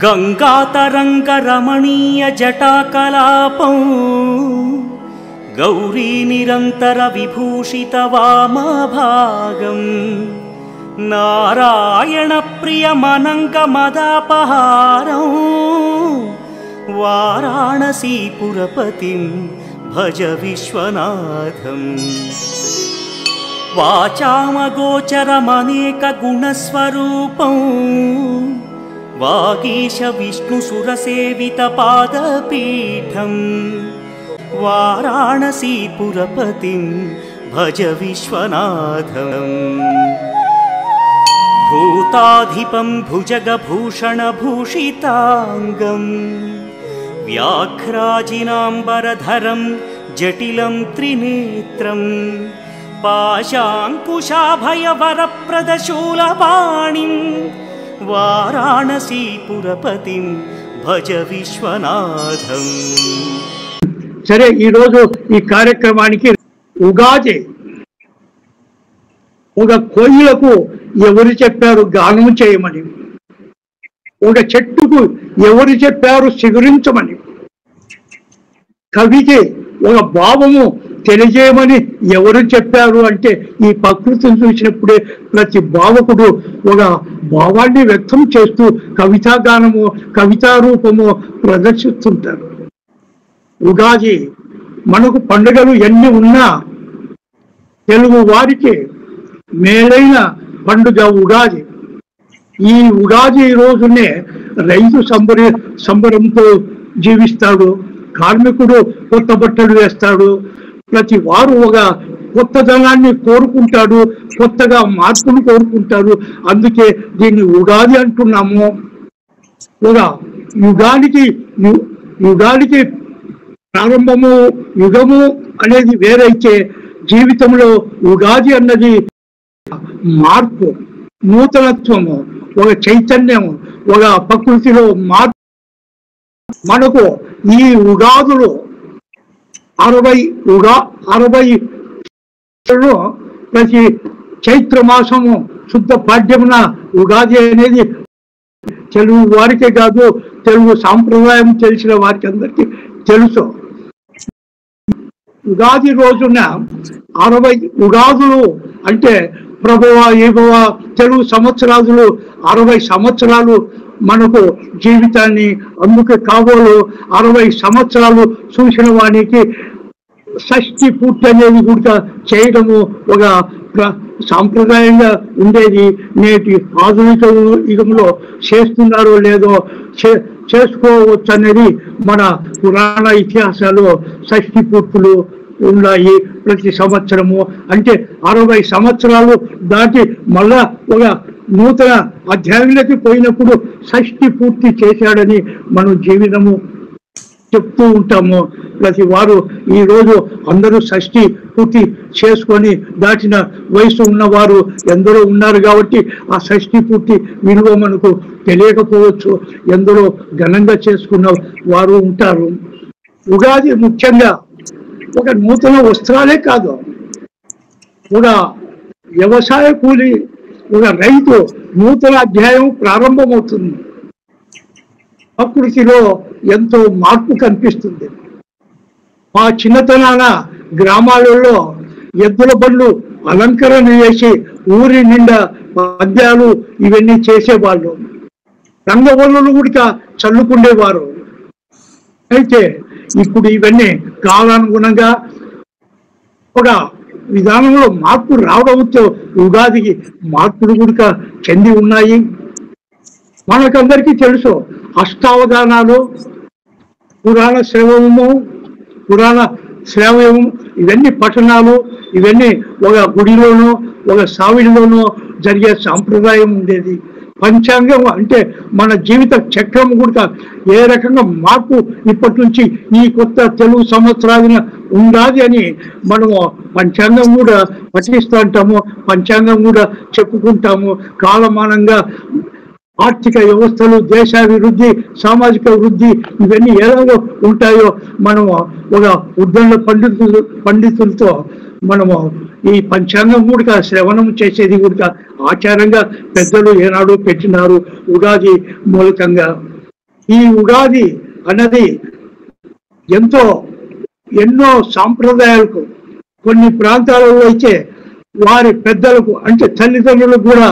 గంగాతరంగ రమణీయ జటాకలాపం గౌరీ నిరంతర విభూషిత వామభాగం నారాయణ ప్రియమనంక మదాపహారం వారాణసీపురపతిం భజ విశ్వనాథం వాచామగోచరమనేక గుణస్వరూపం వాగీశ విష్ణుసురసేవిత పాదపీఠం వారాణసీపురపతిం భజ విశ్వనాథం భూతాధిపం భుజగభూషణభూషితాంగం వ్యాఘ్రాజినాంబరధరం జటిలం త్రినేత్రం పాశాంకుశాభయవరప్రదశూలపాణిం వారాణసీపురపతిం భజ విశ్వనాథం. సరే, ఈరోజు ఈ కార్యక్రమానికి ఉగాది ఒక కోయిలకు ఎవరు చెప్పారు గానం చేయమని, ఒక చెట్టుకు ఎవరు చెప్పారు చిగురించమని, కవికి ఒక భావము తెలియజేయమని ఎవరు చెప్పారు అంటే ఈ ప్రకృతిని చూసినప్పుడే ప్రతి భావకుడు ఒక భావాన్ని వ్యక్తం చేస్తూ కవితాగానము కవితారూపము ప్రదర్శిస్తుంటారు. ఉగాది మనకు పండుగలు ఎన్ని ఉన్నా తెలుగు వారికి మేలైన పండుగ ఉగాది. ఈ ఉగాది రోజునే రైతు సంబరంతో జీవిస్తాడు, కార్మికుడు కొత్త బట్టలు వేస్తాడు, ప్రతి వారు ఒక కొత్తదనాన్ని కోరుకుంటాడు, కొత్తగా మార్పును కోరుకుంటారు. అందుకే దీన్ని ఉగాది అంటున్నాము. ఒక యుగానికి ప్రారంభము యుగము అనేది వేరైతే జీవితంలో ఉగాది అన్నది మార్పు, నూతనత్వము, ఒక చైతన్యము, ఒక ప్రకృతిలో మార్పు. మనకు ఈ ఉగాదులు 60 ప్రతి చైత్ర మాసము శుద్ధ పాడ్యమున ఉగాది అనేది తెలుగు వారికే కాదు, తెలుగు సాంప్రదాయం తెలిసిన వారికి అందరికీ తెలుసు. ఉగాది రోజున 60 ఉగాదులు అంటే ప్రభువ ఏభవ తెలుగు సంవత్సరాలు 60 సంవత్సరాలు మనకు జీవితాన్ని అందుకు కాబోలు 60 సంవత్సరాలు చూసిన వానికి షష్ఠి పూర్తి అనేది కూడా చేయడము ఒక సాంప్రదాయంగా ఉండేది. నేటి ఆధునిక యుగంలో చేస్తున్నారో లేదో చేసుకోవచ్చు అనేది మన పురాణ ఇతిహాసాలు షష్ఠి పూర్తులు ఉన్నాయి. ప్రతి సంవత్సరము అంటే 60 సంవత్సరాలు దాటి మళ్ళా ఒక నూతన అధ్యాయంలోకి పోయినప్పుడు షష్ఠి పూర్తి చేశాడని మనం జీవితము చెప్తూ ఉంటాము. ప్రతి వారు ఈరోజు అందరూ షష్ఠి పూర్తి చేసుకొని దాటిన వయసు ఉన్నవారు ఎందరో ఉన్నారు కాబట్టి ఆ షష్ఠి పూర్తి విలువ మనకు తెలియకపోవచ్చు, ఎందరో ఘనంగా చేసుకున్న వారు ఉంటారు. ఉగాది ముఖ్యంగా ఒక నూతన వస్త్రాలే కాదు, ఒక వ్యవసాయ కూలి, ఒక రైతు నూతన అధ్యాయం ప్రారంభమవుతుంది. ప్రకృతిలో ఎంతో మార్పు కనిపిస్తుంది. మా చిన్నతనాన గ్రామాలలో ఎద్దుల బండ్లు అలంకరణ చేసి ఊరి నిండా పద్యాలు ఇవన్నీ చేసేవాళ్ళు, రంగవల్లులు కూడా చల్లుకుండేవారు. అయితే ఇప్పుడు ఇవన్నీ కాలానుగుణంగా ఒక విధానంలో మార్పు రావడంతో ఉగాదికి మార్పులు కూడా చెంది ఉన్నాయి. మనకందరికీ తెలుసు అష్టావధానాలు, పురాణ శ్రవణము ఇవన్నీ పఠనాలు, ఇవన్నీ ఒక గుడిలోనో ఒక సావిడిలోనో జరిగే సాంప్రదాయం ఉండేది. పంచాంగం అంటే మన జీవిత చక్రం కూడా ఏ రకంగా మార్పు ఇప్పటి నుంచి ఈ కొత్త తెలుగు సంవత్సరాదిన ఉండాలి అని మనము పంచాంగం కూడా పఠిస్తూ ఉంటాము, పంచాంగం కూడా చెప్పుకుంటాము. కాలమానంగా ఆర్థిక వ్యవస్థలు, దేశాభివృద్ధి, సామాజిక వృద్ధి ఇవన్నీ ఎలాగో ఉంటాయో మనం ఒక ఉద్దండ పండితులతో మనము ఈ పంచాంగం కూడా శ్రవణం చేసేది కూడా ఆచారంగా పెద్దలు ఏనాడు పెట్టినారు ఉగాది మూలకంగా. ఈ ఉగాది అన్నది ఎన్నో సాంప్రదాయాలకు కొన్ని ప్రాంతాలలో అయితే వారి పెద్దలకు అంటే తల్లిదండ్రులకు కూడా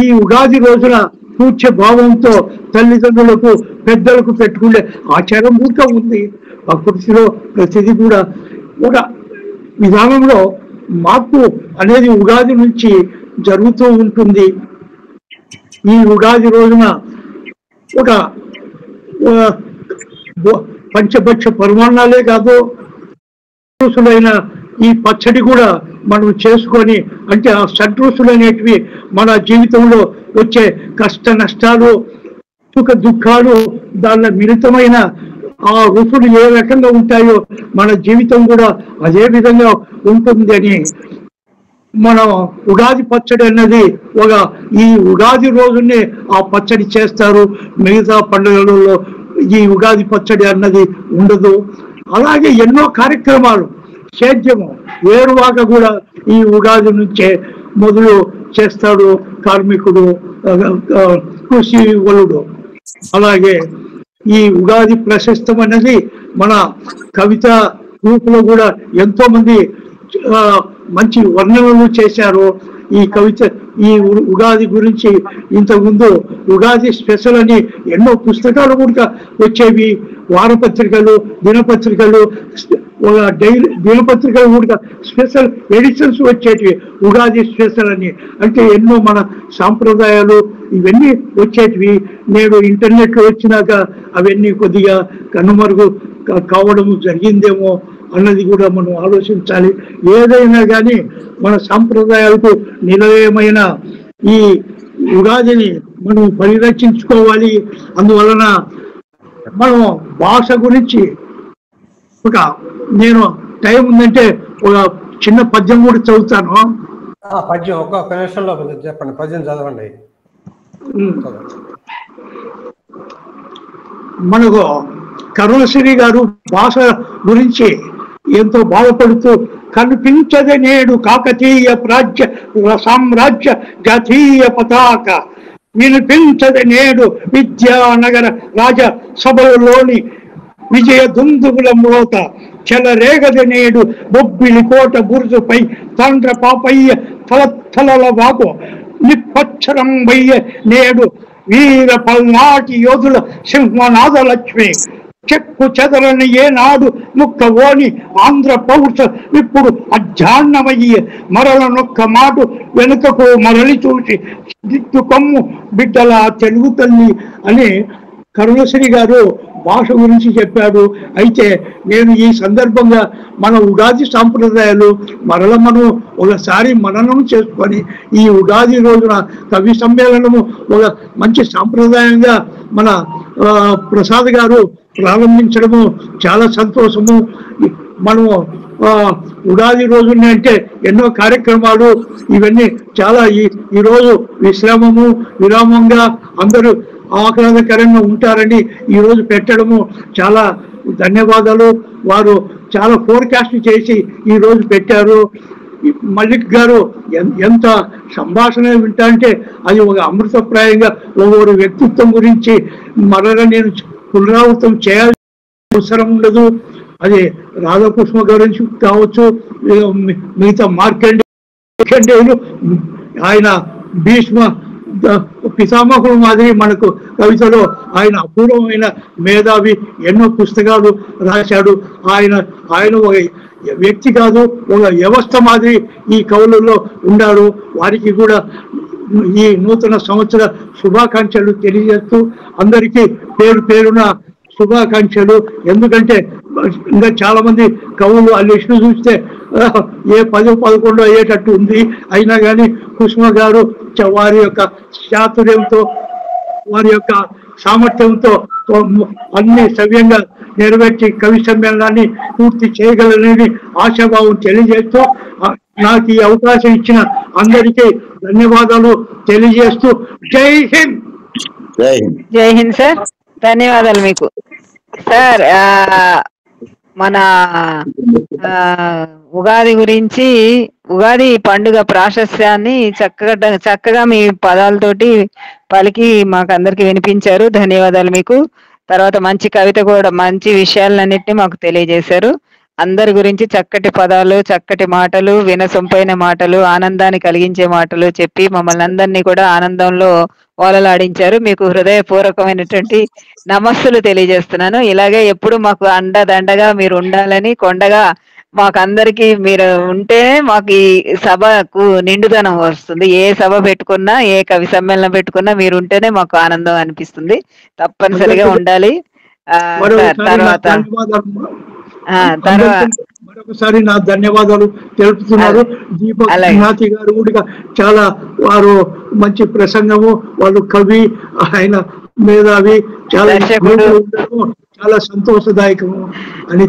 ఈ ఉగాది రోజున పూజ్య భావంతో తల్లిదండ్రులకు పెద్దలకు పెట్టుకునే ఆచారం కూడా ఉంది. ప్రకృతిలో ప్రతిదీ కూడా ఒక విధానంలో మార్పు అనేది ఉగాది నుంచి జరుగుతూ ఉంటుంది. ఈ ఉగాది రోజున ఒక పంచభక్ష పరమాన్నాలే కాదు రుసులైన ఈ పచ్చడి కూడా మనం చేసుకొని అంటే ఆ షడ్రుసులు అనేటివి మన జీవితంలో వచ్చే కష్ట నష్టాలు సుఖ దుఃఖాలు దానిలో మిళితమైన ఆ రుసులు ఏ రకంగా ఉంటాయో మన జీవితం కూడా అదే విధంగా ఉంటుంది అని మనం ఉగాది పచ్చడి అన్నది ఈ ఉగాది రోజునే ఆ పచ్చడి చేస్తారు. మిగతా పండుగలలో ఈ ఉగాది పచ్చడి అన్నది ఉండదు. అలాగే ఎన్నో కార్యక్రమాలు సేద్యము ఏరువాక కూడా ఈ ఉగాది నుంచే మొదలు చేస్తాడు కార్మికుడు కృషి వలుడు. అలాగే ఈ ఉగాది ప్రశస్తం అనేది మన కవిత గ్రూపులో కూడా ఎంతో మంది మంచి వర్ణనలు చేశారు. ఈ కవిత ఈ ఉగాది గురించి ఇంతకుముందు ఉగాది స్పెషల్ అని ఎన్నో పుస్తకాలు కూడా వచ్చేవి. వారపత్రికలు దినపత్రికలు దినపత్రికలు కూడా స్పెషల్ ఎడిషన్స్ వచ్చేటివి ఉగాది స్పెషల్ అని. అంటే ఎన్నో మన సాంప్రదాయాలు ఇవన్నీ వచ్చేటివి. నేడు ఇంటర్నెట్లో వచ్చినాక అవన్నీ కొద్దిగా కనుమరుగు కావడం జరిగిందేమో అన్నది కూడా మనం ఆలోచించాలి. ఏదైనా కానీ మన సాంప్రదాయాలకు నిలయమైన ఈ ఉగాదిని మనం పరిరక్షించుకోవాలి. అందువలన మనం భాష గురించి నేను టైం ఉందంటే ఒక చిన్న పద్యం కూడా చదువుతాను. పద్యం ఒక నిమిషంలో చెప్పండి, పద్యం చదవండి. మనకు కరుణశ్రీ గారు భాష గురించి ఎంతో బాధపడుతూ కనిపించదే నేడు కాకతీయ ప్రాజ్య సామ్రాజ్య జాతీయ పతాక, వినిపించదే నేడు విద్యానగర రాజ సభలోని విజయ దుందుగుల మ్రోత, చెలరేగది నేడు బొబ్బిలి కోట బురుజుపై తండ్ర పాపయ్య తలతలల వాకు నిప్పచ్చరం వయ్య నేడు వీర పల్నాటి యోధుల సింహనాథ లక్ష్మి, చెక్కు చెదరని ఏనాడు ముక్క ఓని ఆంధ్ర పౌరుష ఇప్పుడు అధ్యాన్నమయ్యి మరల నొక్క మాటు వెనుకకు మరలి చూసి దిక్కు కొమ్ము బిడ్డల తెలుగు తల్లి అని కరుణశ్రీ గారు భాష గురించి చెప్పాడు. అయితే నేను ఈ సందర్భంగా మన ఉగాది సాంప్రదాయాలు మనం ఒకసారి మననం చేసుకొని ఈ ఉగాది రోజున కవి సమ్మేళనము ఒక మంచి సాంప్రదాయంగా మన ప్రసాద్ గారు ప్రారంభించడము చాలా సంతోషము. మనము ఉగాది రోజునే అంటే ఎన్నో కార్యక్రమాలు ఇవన్నీ చాలా ఈరోజు విరామంగా అందరూ ఆహ్లాదకరంగా ఉంటారని ఈరోజు పెట్టడము చాలా ధన్యవాదాలు. వారు చాలా ఫోర్కాస్ట్ చేసి ఈరోజు పెట్టారు. మల్లిక్ గారు ఎంత సంభాషణ వింటా అంటే అది ఒక అమృతప్రాయంగా ఒక్కొక్క వ్యక్తిత్వం గురించి మరలా నేను పునరావృతం చేయాల్సిన అవసరం ఉండదు. అది రాధాకృష్ణ గురించి కావచ్చు, మిగతా మార్కండేయులు ఆయన భీష్మ పితామహుడు మాదిరి మనకు కవితలో ఆయన అపూర్వమైన మేధావి, ఎన్నో పుస్తకాలు రాశాడు. ఆయన ఒక వ్యక్తి కాదు, ఒక వ్యవస్థ మాదిరి ఈ కవులలో ఉన్నాడు. వారికి కూడా ఈ నూతన సంవత్సర శుభాకాంక్షలు తెలియజేస్తూ అందరికీ పేరున శుభాకాంక్షలు. ఎందుకంటే ఇంకా చాలా మంది కవులు ఆ లిస్టు చూస్తే ఏ 10-11 అయ్యేటట్టు ఉంది. అయినా కానీ కుసుమ గారు వారి యొక్క చాతుర్యంతో వారి యొక్క సామర్థ్యంతో అన్ని సవ్యంగా నెరవేర్చి కవి సమ్మేళనాన్ని పూర్తి చేయగలనని ఆశాభావం తెలియజేస్తూ నాకు ఈ అవకాశం ఇచ్చిన అందరికీ ధన్యవాదాలు తెలియజేస్తూ జై హింద్. జై హింద్ సార్, ధన్యవాదాలు మీకు సార్. మన ఉగాది గురించి, ఉగాది పండుగ ప్రాశస్యాన్ని చక్కగా మీ పదాలతోటి పలికి మాకు అందరికి వినిపించారు. ధన్యవాదాలు మీకు. తర్వాత మంచి కవిత కూడా, మంచి విషయాలన్నిటిని మాకు తెలియజేశారు. అందరి గురించి చక్కటి పదాలు, చక్కటి మాటలు, వినసొంపైన మాటలు, ఆనందాన్ని కలిగించే మాటలు చెప్పి మమ్మల్ని అందరినీ కూడా ఆనందంలో ఓలలాడించారు. మీకు హృదయపూర్వకమైనటువంటి నమస్సులు తెలియజేస్తున్నాను. ఇలాగే ఎప్పుడు మాకు అండదండగా మీరు ఉండాలని, కొండగా మాకందరికి మీరు ఉంటేనే మాకు ఈ సభకు నిండుదనం వస్తుంది. ఏ సభ పెట్టుకున్నా, ఏ కవి సమ్మేళనం పెట్టుకున్నా మీరు ఉంటేనే మాకు ఆనందం అనిపిస్తుంది. తప్పనిసరిగా ఉండాలి. తర్వాత మరొకసారి నా ధన్యవాదాలు తెలుపుతున్నారు. దీపక్ నాథి గారు కూడా చాలా, వారు మంచి ప్రసంగము, వాళ్ళు కవి, ఆయన మేధావి, చాలా చాలా సంతోషదాయకము అని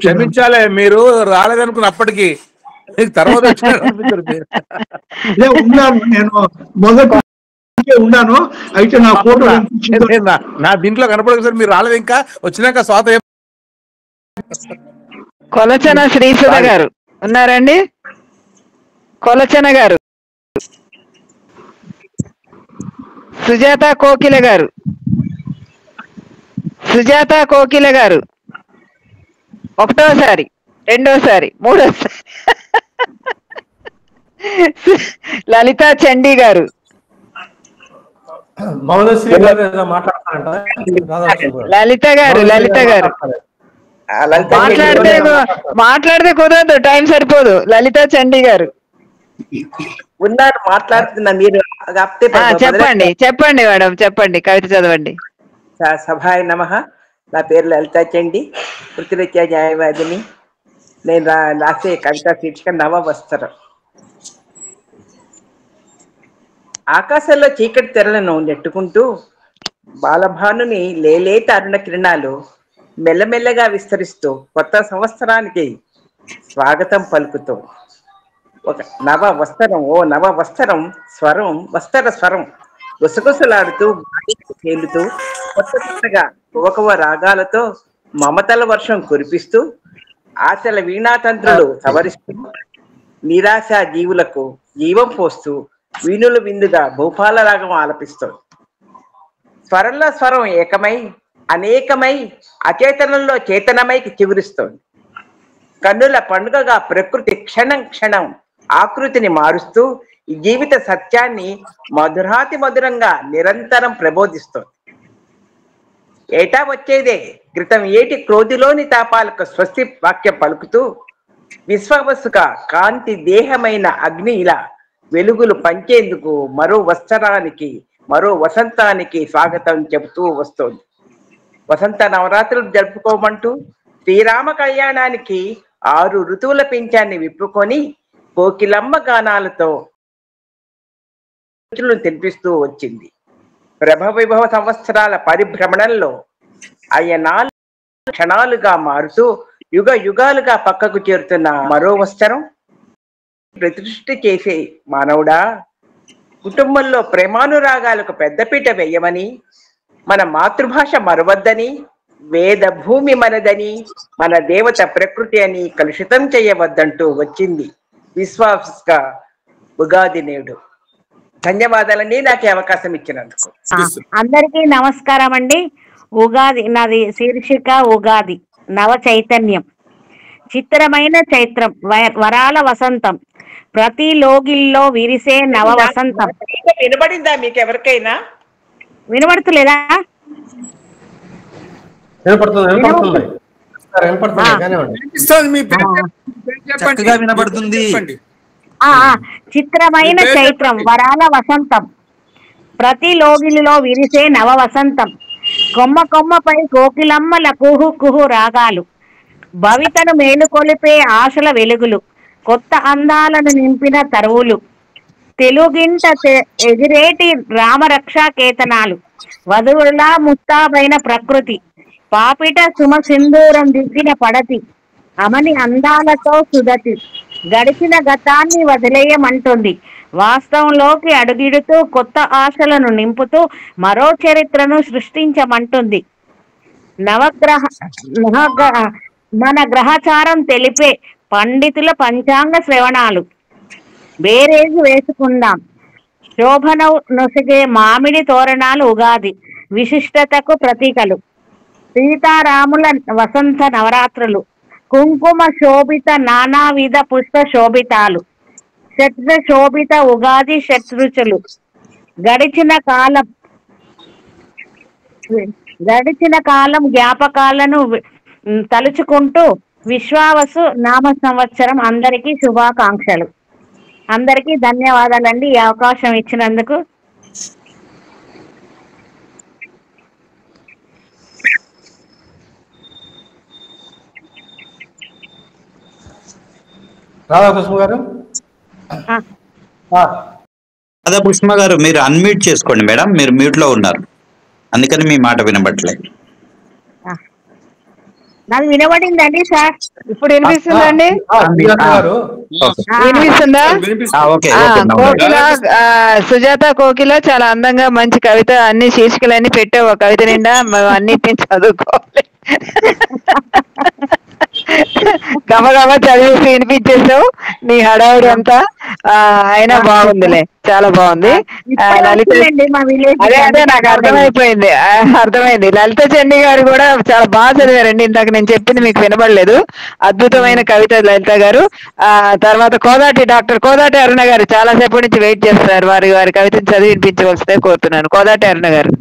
క్షమించాలే, మీరు రాలేదనుకున్నప్పటికీ తర్వాత ఉన్నాను. నేను మొదటి ఉన్నాను, అయితే నా ఫోటో నా దీంట్లో కనపడదు సార్. మీరు రాలేదు, ఇంకా వచ్చినాక స్వాత. కొలచన శ్రీసుధ గారు ఉన్నారండి? కొలచన గారు, సుజాత కోకిల గారు, సుజాత కోకిల గారు ఒకటోసారి, రెండోసారి, మూడోసారి. లలిత చండీ గారు, లలిత గారు, లలిత గారు మాట్లాడితే కుదరదు, టైం సరిపోదు. లలిత చండీ గారు ఉన్నారు, మాట్లాడుతున్నా. మీరు చెప్పండి, చెప్పండి మేడం, చెప్పండి, కవిత చదవండి. సభాయ నమః. నా పేరు లలితా చండి, వృత్తిరీత్యా న్యాయవాదిని. నేను రాసే కవితా శీర్షిక నవవస్త్రం. ఆకాశంలో చీకటి తెరలను నెట్టుకుంటూ బాలభానుని లేలేత అరుణ కిరణాలు మెల్లమెల్లగా విస్తరిస్తూ కొత్త సంవత్సరానికి స్వాగతం పలుకుతూ ఒక నవ వస్త్రం, ఓ నవ వస్త్రం స్వరం, వస్త్ర స్వరం గుసగుసలాడుతూ తేలుతూ కొత్త కొత్తగా కువకువ రాగాలతో మమతల వర్షం కురిపిస్తూ ఆశల వీణాతంత్రులు సవరిస్తూ నిరాశ జీవులకు జీవం పోస్తూ వీణుల విందుగా భూపాల రాగం ఆలపిస్తూ స్వరంలో స్వరం ఏకమై అనేకమై అచేతనంలో చేతనమైకి చిగురిస్తోంది. కన్నుల పండుగగా ప్రకృతి క్షణం క్షణం ఆకృతిని మారుస్తూ ఈ జీవిత సత్యాన్ని మధురాతి మధురంగా నిరంతరం ప్రబోధిస్తోంది. ఏటా వచ్చేదే క్రితం ఏటి క్రోధిలోని తాపాలకు స్వస్తి వాక్యం పలుకుతూ విశ్వవసుక కాంతి దేహమైన అగ్ని ఇలా వెలుగులు పంచేందుకు మరో వస్త్రానికి, మరో వసంతానికి స్వాగతం చెబుతూ వస్తోంది. వసంత నవరాత్రులు జరుపుకోమంటూ శ్రీరామ కళ్యాణానికి 6 ఋతువుల పింఛాన్ని విప్పుకొని కోకిలమ్మ గానాలతో తెలిపిస్తూ వచ్చింది. ప్రభ విభవ సంవత్సరాల పరిభ్రమణంలో అయనాలు క్షణాలుగా మారుతూ యుగ యుగాలుగా పక్కకు చేరుతున్న మరో వస్త్రం ప్రతిష్ఠ చేసే మానవుడా, కుటుంబంలో ప్రేమానురాగాలకు పెద్దపీట వేయమని, మన మాతృభాష మరవద్దని, వేద భూమి మనదని, మన దేవత ప్రకృతి అని కలుషితం చేయవద్దంటూ వచ్చింది విశ్వాస ఉగాది నేడు. ధన్యవాదాలండి నాకు అవకాశం ఇచ్చినందుకు. అందరికీ నమస్కారం అండి. ఉగాది నాది శీర్షిక ఉగాది నవ చైతన్యం. చిత్రమైన చైత్రం, వరాల వసంతం, ప్రతి లోగిల్లో విరిసే నవ వసంతం. వినబడిందా మీకు ఎవరికైనా? వినబడుతులేదా? వినబడుతుంది. చిత్రమైన చైత్రం, వరాల వసంతం, ప్రతి లోగిలిలో విరిసే నవ వసంతం, కొమ్మ కొమ్మపై కోకిలమ్మల కుహు కుహు రాగాలు, భవితను మేలుకొలిపే ఆశల వెలుగులు, కొత్త అందాలను నింపిన తరువులు, తెలుగింట ఎగిరేటి రామరక్షా కేతనాలు, వధువులా ముస్తాబైన ప్రకృతి, పాపిట సుమ సింధూరం దిద్దిన పడతి, అమని అందాలతో సుదతి, గడిచిన గతాన్ని వదిలేయమంటుంది, వాస్తవంలోకి అడుగిడుతూ కొత్త ఆశలను నింపుతూ మరో చరిత్రను సృష్టించమంటుంది. మన గ్రహచారం తెలిపే పండితుల పంచాంగ శ్రవణాలు. బేరేజు వేసుకుందాం, శోభన నొసగే మామిడి తోరణాలు ఉగాది విశిష్టతకు ప్రతీకలు. సీతారాముల వసంత నవరాత్రులు, కుంకుమ శోభిత నానావిధ పుష్ప శోభితాలు, శత్రు శోభిత ఉగాది శత్రుచులు. గడిచిన కాలం జ్ఞాపకాలను తలుచుకుంటూ విశ్వావసు నామ సంవత్సరం అందరికీ శుభాకాంక్షలు. అందరికీ ధన్యవాదాలండి ఈ అవకాశం ఇచ్చినందుకు. రాధాకృష్ణ గారు. రాధాకృష్ణ గారు మీరు అన్మ్యూట్ చేసుకోండి మేడం, మీరు మ్యూట్ లో ఉన్నారు, అందుకని మీ మాట వినబట్టలేదు. నాకు వినబడిందండి సార్. ఇప్పుడు వినిపిస్తుందండి? వినిపిస్తుందా? కోకిల, సుజాత కోకిల చాలా అందంగా మంచి కవిత, అన్ని శీర్షికలన్నీ పెట్టావు కవిత నిండా, అన్నిటిని చదువుకోవాలి. గమగమ చదివేసి వినిపించేసావు నీ హడావుడి అంతా. అయినా బాగుందిలే, చాలా బాగుంది. అదే నాకు అర్థమైంది. లలిత చండి గారు కూడా చాలా బాగా చదివారండి. ఇందాక నేను చెప్పింది మీకు వినబడలేదు. అద్భుతమైన కవిత లలిత గారు. తర్వాత డాక్టర్ కోదాటి అరుణ గారు చాలా సేపటి నుంచి వెయిట్ చేస్తున్నారు, వారి కవితను చదివి వినిపించవలసిందే కోరుతున్నాను. కోదాటి అరుణ గారు.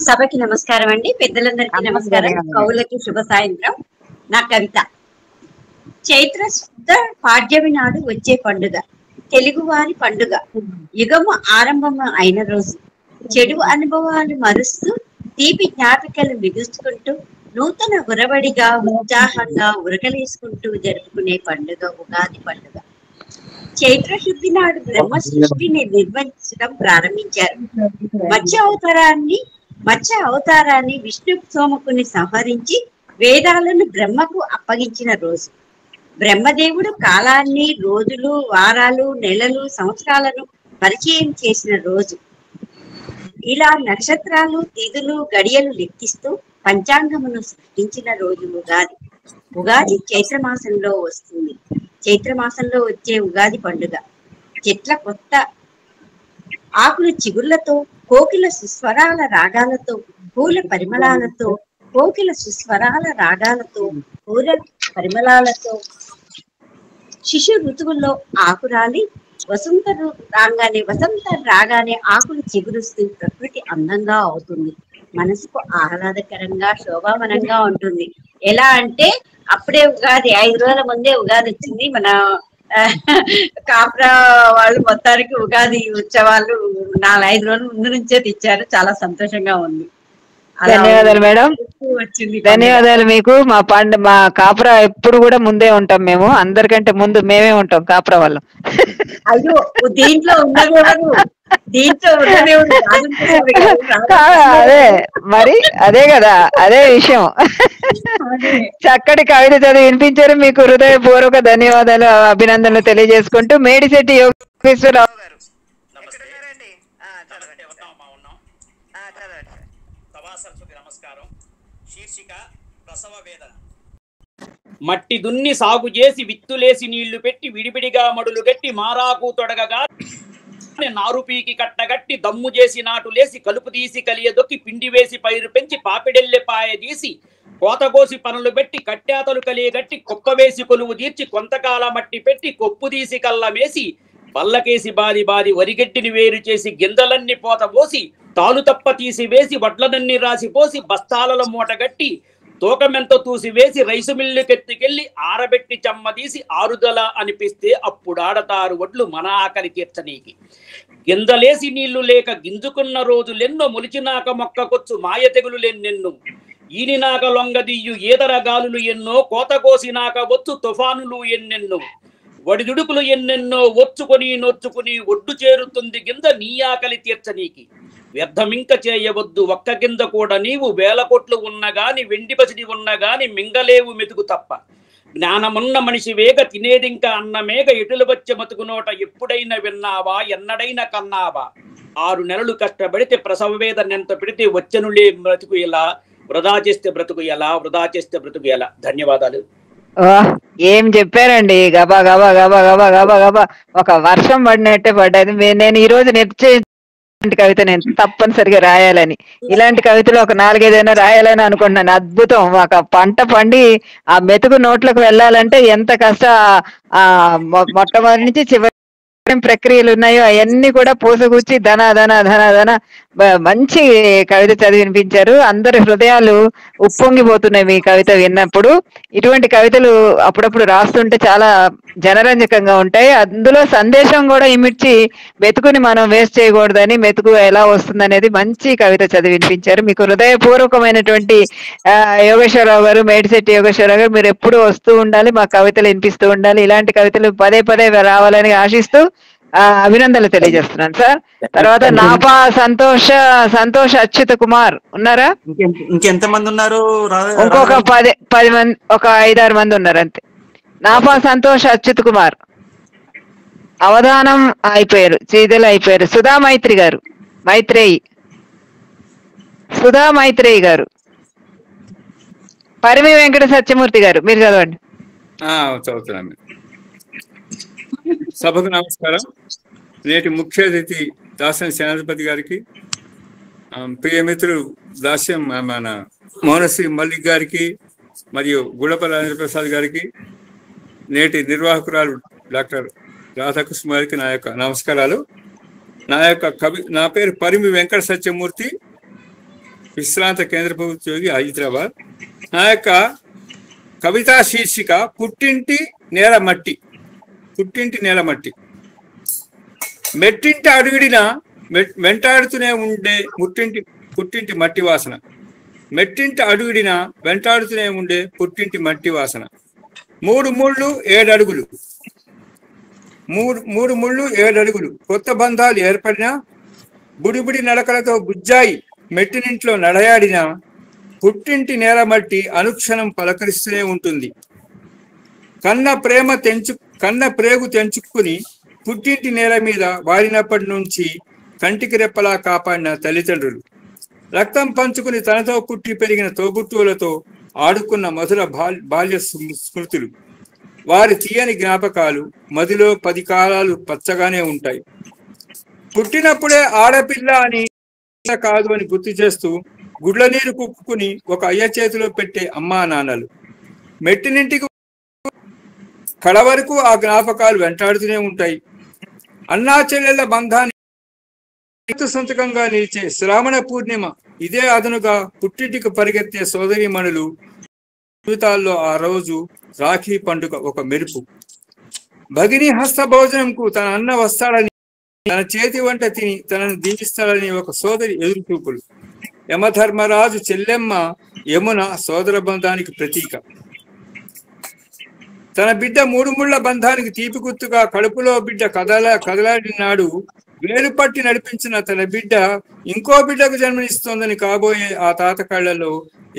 సభకి నమస్కారం అండి, పెద్దలందరికీ నమస్కారం, కవులకి శుభ సాయంత్రం. నా కవిత చైత్ర శుద్ధ పాడ్యమి నాడు వచ్చే పండుగ, తెలుగువారి పండుగ, యుగము ఆరంభం అయిన రోజు, చెడు అనుభవాలు మరుస్తూ తీపి జ్ఞాపికలు మిగుల్చుకుంటూ నూతన ఉరవడిగా ఉత్సాహంగా ఉరకలేసుకుంటూ జరుపుకునే పండుగ ఉగాది పండుగ. చైత్ర శుద్ధి నాడు బ్రహ్మ సృష్టిని నిర్వహించడం ప్రారంభించారు. మత్స్య అవతారాన్ని విష్ణు సోమకుని సంహరించి వేదాలను బ్రహ్మకు అప్పగించిన రోజు. బ్రహ్మదేవుడు కాలాన్ని, రోజులు, వారాలు, నెలలు, సంవత్సరాలను పరిచయం చేసిన రోజు. ఇలా నక్షత్రాలు, తిథులు, గడియలు లెక్కిస్తూ పంచాంగమును సృష్టించిన రోజు ఉగాది. ఉగాది చైత్రమాసంలో వస్తుంది. చైత్రమాసంలో వచ్చే ఉగాది పండుగ చెట్ల కొత్త ఆకుల చిగుర్లతో, కోకిల సుస్వరాల రాగాలతో, పూల పరిమళాలతో, శిశు ఋతువుల్లో ఆకురాలి వసంత రాగానే ఆకులు చిగురుస్తూ ప్రకృతి అందంగా అవుతుంది. మనసుకు ఆహ్లాదకరంగా, శోభావనంగా ఉంటుంది. ఎలా అంటే అప్పుడే ఉగాది 5 రోజుల ముందే ఉగాది వచ్చింది. మన కాప్రా వాళ్ళు మొత్తానికి ఉగాది ఉత్సవాలు 4-5 రోజుల ముందు నుంచే తెచ్చారు. చాలా సంతోషంగా ఉంది. ధన్యవాదాలు మేడం, ధన్యవాదాలు మీకు. మా కాపురా ఎప్పుడు కూడా ముందే ఉంటాం, మేము అందరికంటే ముందు మేమే ఉంటాం కాపురా వాళ్ళం. అయ్యో దీంట్లో అదే మరి, అదే కదా, అదే విషయం. చక్కటి కవిత చదివి వినిపించారు, మీకు హృదయపూర్వక ధన్యవాదాలు, అభినందనలు తెలియజేసుకుంటూ మేడిశెట్టి యోగేశ్వరరావు గారు. నమస్కారం. శీర్షిక ప్రసవ వేదన. మట్టి దున్ని సాగు చేసి విత్తులేసి నీళ్లు పెట్టి విడివిడిగా మడులు గట్టి మారాకు తొడగగా నారు పీకి కట్టగట్టి దమ్ము చేసి నాటులేసి కలుపు తీసి కలియదొక్కి పిండి వేసి పైరు పెంచి పాపిడెల్లె పాయ తీసి కోతకోసి పనులు పెట్టి కట్టాతలు కలియగట్టి కుప్ప వేసి కొలువు తీర్చి కొంతకాల మట్టి పెట్టి కొప్పు తీసి కళ్ళమేసి పల్లకేసి బాది వరిగడ్డిని వేరు చేసి గింజలన్నీ పోత పోసి తాలు తప్ప తీసి వేసి వడ్లనన్ని రాసి పోసి బస్తాలలో మూటగట్టి తూకమెంత తూసి వేసి రైసు మిల్లుకెత్తుకెళ్లి ఆరబెట్టి చెమ్మ తీసి ఆరుదల అనిపిస్తే అప్పుడాడతారు వడ్లు మన ఆకలి తీర్చనీకి. గింజలేసి నీళ్లు లేక గింజుకున్న రోజులెన్నో, మొలిచినాక మొక్కకొచ్చు మాయ తెగులు లెన్నెన్నో, ఈనినాక లొంగదియ్యు ఈదర గాలులు ఎన్నో, కోత కోసినాక వచ్చు తుఫానులు ఎన్నెన్నో, వడిదుడుకులు ఎన్నెన్నో ఒచ్చుకొని నొచ్చుకుని ఒడ్డు చేరుతుంది గింజ నీ ఆకలి తీర్చనీకి. వ్యర్థమింక చేయవద్దు ఒక్క కింద కూడా నీవు, 1000 కోట్లు ఉన్నగాని వెండి పసిడి ఉన్నగాని మింగలేవు మెతుకు తప్ప. జ్ఞానమున్న మనిషి వేగ తినేదింక అన్నమేగ, ఎటులు వచ్చే మతుకు నోట ఎప్పుడైనా విన్నావా ఎన్నడైనా కన్నావా. 6 నెలలు కష్టపడితే ప్రసవ వేదనెంత పెడితే వచ్చనులే మతుకు ఇలా, వృధా చేస్తే బ్రతుకు ఎలా, వృధా చేస్తే బ్రతుకు ఎలా. ధన్యవాదాలు. ఏం చెప్పారండి, గబా గబా గబా గబా గబా గబా ఒక వర్షం పడినట్టే పడ్డది. నేను ఈ రోజు ఇలాంటి కవిత నేను తప్పనిసరిగా రాయాలని, ఇలాంటి కవితలు ఒక 4-5 రాయాలని అనుకుంటున్నాను. అద్భుతం. ఒక పంట పండి ఆ మెతుకు నోట్లకు వెళ్ళాలంటే ఎంత కష్టం. మొట్టమొదటి నుంచి చివరి ప్రక్రియలు ఉన్నాయో అవన్నీ కూడా పూసగుచ్చి ధన ధన ధన ధన మంచి కవిత చదివినిపించారు. అందరి హృదయాలు ఉప్పొంగిపోతున్నాయి మీ కవిత విన్నప్పుడు. ఇటువంటి కవితలు అప్పుడప్పుడు రాస్తుంటే చాలా జనరంజకంగా ఉంటాయి. అందులో సందేశం కూడా ఇమిడ్చి మెతుకుని మనం వేస్ట్ చేయకూడదని, మెతుకు ఎలా వస్తుంది అనేది మంచి కవిత చదివినిపించారు. మీకు హృదయపూర్వకమైనటువంటి యోగేశ్వరరావు గారు, మేడిశెట్టి యోగేశ్వరరావు గారు, మీరు ఎప్పుడు వస్తూ ఉండాలి, మా కవితలు వినిపిస్తూ ఉండాలి. ఇలాంటి కవితలు పదే పదే రావాలని ఆశిస్తూ అభినందనలు తెలియజేస్తున్నాను సార్. తర్వాత నాపా సంతోష్ అచ్యుత కుమార్ ఉన్నారా? ఇంకెంత మంది ఉన్నారు? ఇంకొక 10 మంది, ఒక 5-6 మంది ఉన్నారు అంతే. నాపా సంతోష్ అచ్యుత్ కుమార్, అవధానం అయిపోయారు, చీదలు అయిపోయారు. సుధా మైత్రేయి గారు, పరిమి వెంకట సత్యమూర్తి గారు, మీరు చదవండి. చదువుతున్నాను. సభకు నమస్కారం. నేటి ముఖ్య అతిథి దాస్యం సేనాధిపతి గారికి, ప్రియమిత్రులు దాస్యం మన మోనశ్రీ మల్లిక్ గారికి మరియు గుడపల్లి రాజేంద్రప్రసాద్ గారికి, నేటి నిర్వాహకురాలు డాక్టర్ రాధాకృష్ణ గారికి నా యొక్క నమస్కారాలు. నా పేరు పరిమి వెంకట సత్యమూర్తి, విశ్రాంత కేంద్ర ప్రభుత్వ ఉద్యోగి, హైదరాబాద్. నా యొక్క కవితా శీర్షిక పుట్టింటి నేల మట్టి. మెట్టింటి అడుగుడిన వెంటాడుతూనే ఉండే పుట్టింటి మట్టి వాసన. మెట్టింటి అడుగుడిన వెంటాడుతూనే ఉండే పుట్టింటి మట్టి వాసన. 3 ముళ్ళు 7 అడుగులు, 3 ముళ్ళు 7 అడుగులు. కొత్త బంధాలు ఏర్పడిన బుడిబుడి నడకలతో బుజ్జాయి మెట్టినింట్లో నడయాడిన పుట్టింటి నేల మట్టి అనుక్షణం పలకరిస్తూనే ఉంటుంది. కన్న ప్రేగు తెంచుకుని పుట్టింటి నేల మీద వారినప్పటి నుంచి కంటికి రెప్పలా కాపాడిన తల్లిదండ్రులు, రక్తం పంచుకుని తనతో పుట్టి పెరిగిన తోబుట్టువులతో ఆడుకున్న మధుర బాల్య స్మృతులు, వారి తీయని జ్ఞాపకాలు మదిలో 10 కాలాలు పచ్చగానే ఉంటాయి. పుట్టినప్పుడే ఆడపిల్ల అని కాదు అని గుర్తు చేస్తూ గుడ్ల నీరు కుక్కుని ఒక అయ్య చేతిలో పెట్టే అమ్మా నాన్నలు, మెట్టినింటికి కడ వరకు ఆ జ్ఞాపకాలు వెంటాడుతూనే ఉంటాయి. అన్నా చెల్లెళ్ల బంధాన్ని సంతకంగా నిలిచే శ్రావణ పూర్ణిమ, ఇదే అదనుగా పుట్టింటికి పరిగెత్తే సోదరీమణులు జీవితాల్లో ఆ రోజు రాఖీ పండుగ ఒక మెరుపు. భగిని హస్త భోజనంకు తన అన్న వస్తాడని, తన చేతి వంట తిని తనను దీవిస్తాడని ఒక సోదరి ఎదురుచూపులు. యమధర్మరాజు చెల్లెమ్మ యమున సోదర బంధానికి ప్రతీక. తన బిడ్డ 3 ముళ్ళ బంధానికి తీపి గుర్తుగా కడుపులో బిడ్డ కదలాడినాడు. వేలు పట్టి నడిపించిన తన బిడ్డ ఇంకో బిడ్డకు జన్మనిస్తోందని కాబోయే ఆ తాత కళ్ళలో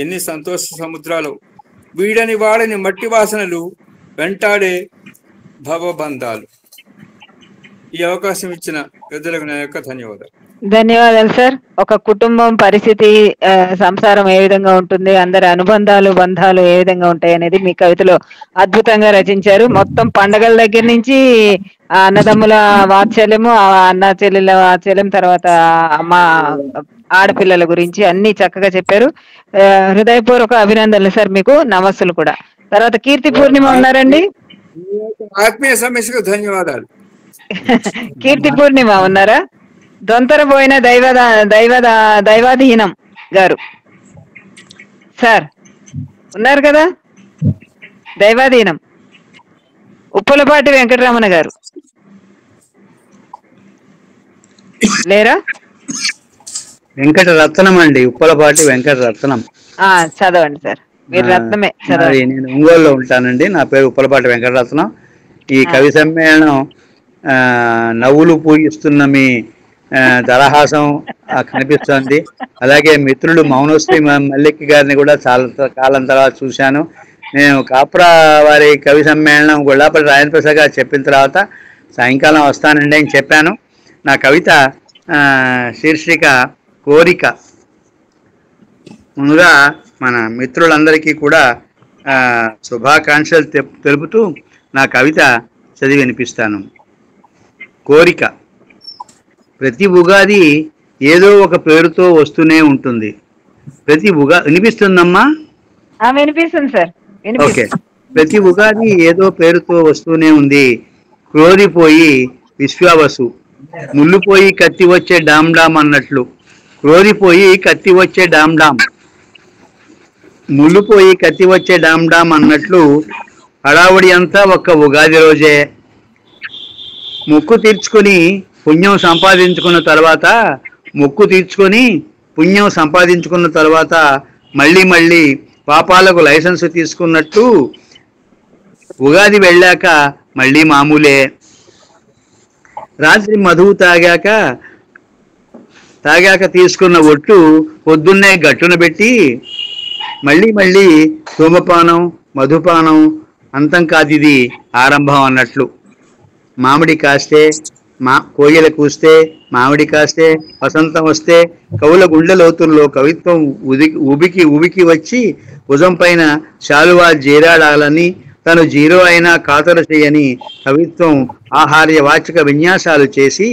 ఎన్ని సంతోష సముద్రాలు. వీడని వాడని మట్టి వాసనలు, వెంటాడే భవబంధాలు. ఈ అవకాశం ఇచ్చిన పెద్దలకు నా యొక్క ధన్యవాదాలు. ధన్యవాదాలు సార్. ఒక కుటుంబం పరిస్థితి, సంసారం ఏ విధంగా ఉంటుంది, అందరి అనుబంధాలు బంధాలు ఏ విధంగా ఉంటాయి అనేది మీ కవితలో అద్భుతంగా రచించారు. మొత్తం పండగల దగ్గర నుంచి అన్నదమ్ముల వాత్సల్యము, అన్న చెల్లెల వాత్సల్యం, తర్వాత అమ్మ ఆడపిల్లల గురించి అన్ని చక్కగా చెప్పారు. హృదయపూర్వక అభినందనలు సార్, మీకు నమస్సులు కూడా. తర్వాత కీర్తి పూర్ణిమ ఉన్నారండి? ఆత్మీయ సమస్యకు ధన్యవాదాలు. కీర్తి పూర్ణిమ ఉన్నారా? దొంతరపోయిన దైవాధీనం గారు సార్ ఉన్నారు కదా? దైవాధీనం. ఉప్పలపాటి వెంకటరమణ గారు లేరా? వెంకటరత్నం అండి, ఉప్పలపాటి వెంకటరత్నం. చదవండి సార్, మీరు రత్నమే చదవండి. నేను ఒంగోలులో ఉంటానండి. నా పేరు ఉప్పలపాటి వెంకటరత్నం. ఈ కవి సమ్మేళనం నవ్వులు పూజిస్తున్న మీ దరహాసం కనిపిస్తోంది. అలాగే మిత్రులు మౌనశ్రీ మల్లిక్ గారిని కూడా చాలా కాలం తర్వాత చూశాను. నేను కాపురా వారి కవి సమ్మేళనం గొల్లాపల్లి రాజేంద్రప్రసాద్ గారు చెప్పిన తర్వాత సాయంకాలం వస్తానండి అని చెప్పాను. నా కవిత శీర్షిక కోరిక. ముందుగా మన మిత్రులందరికీ కూడా శుభాకాంక్షలు తెలుపుతూ నా కవిత చదివి వినిపిస్తాను. కోరిక. ప్రతి ఉగాది ఏదో ఒక పేరుతో వస్తూనే ఉంటుంది. ప్రతి వినిపిస్తుందమ్మా? వినిపిస్తుంది సార్. ఓకే. ప్రతి ఉగాది ఏదో పేరుతో వస్తూనే ఉంది. క్రోరిపోయి విశ్వావసు, ముళ్ళుపోయి కత్తి వచ్చే డామ్ డామ్ అన్నట్లు. క్రోరిపోయి కత్తి వచ్చే డామ్ డామ్, ముళ్ళుపోయి కత్తి వచ్చే డామ్ డామ్ అన్నట్లు హడావుడి అంతా ఒక్క ఉగాది రోజే. మొక్కు తీర్చుకొని పుణ్యం సంపాదించుకున్న తర్వాత మళ్ళీ మళ్ళీ పాపాలకు లైసెన్స్ తీసుకున్నట్టు ఉగాది వెళ్ళాక మళ్ళీ మామూలే. రాత్రి మధువు తాగాక తీసుకున్న ఒట్టు పొద్దున్నే గట్టున పెట్టి మళ్ళీ మళ్ళీ ధూమపానం మధుపానం అంతం కాదిది ఆరంభం అన్నట్లు. మామిడి కాస్తే కోయిల కూస్తే, మామిడి కాస్తే, వసంతం వస్తే కవుల గుండె లోతుల్లో కవిత్వం ఉబికి వచ్చి భుజం పైన శాలువా జీరాడాలని, తను జీరో అయినా ఖాతరు చేయని కవిత్వం ఆహార్య వాచక విన్యాసాలు చేసి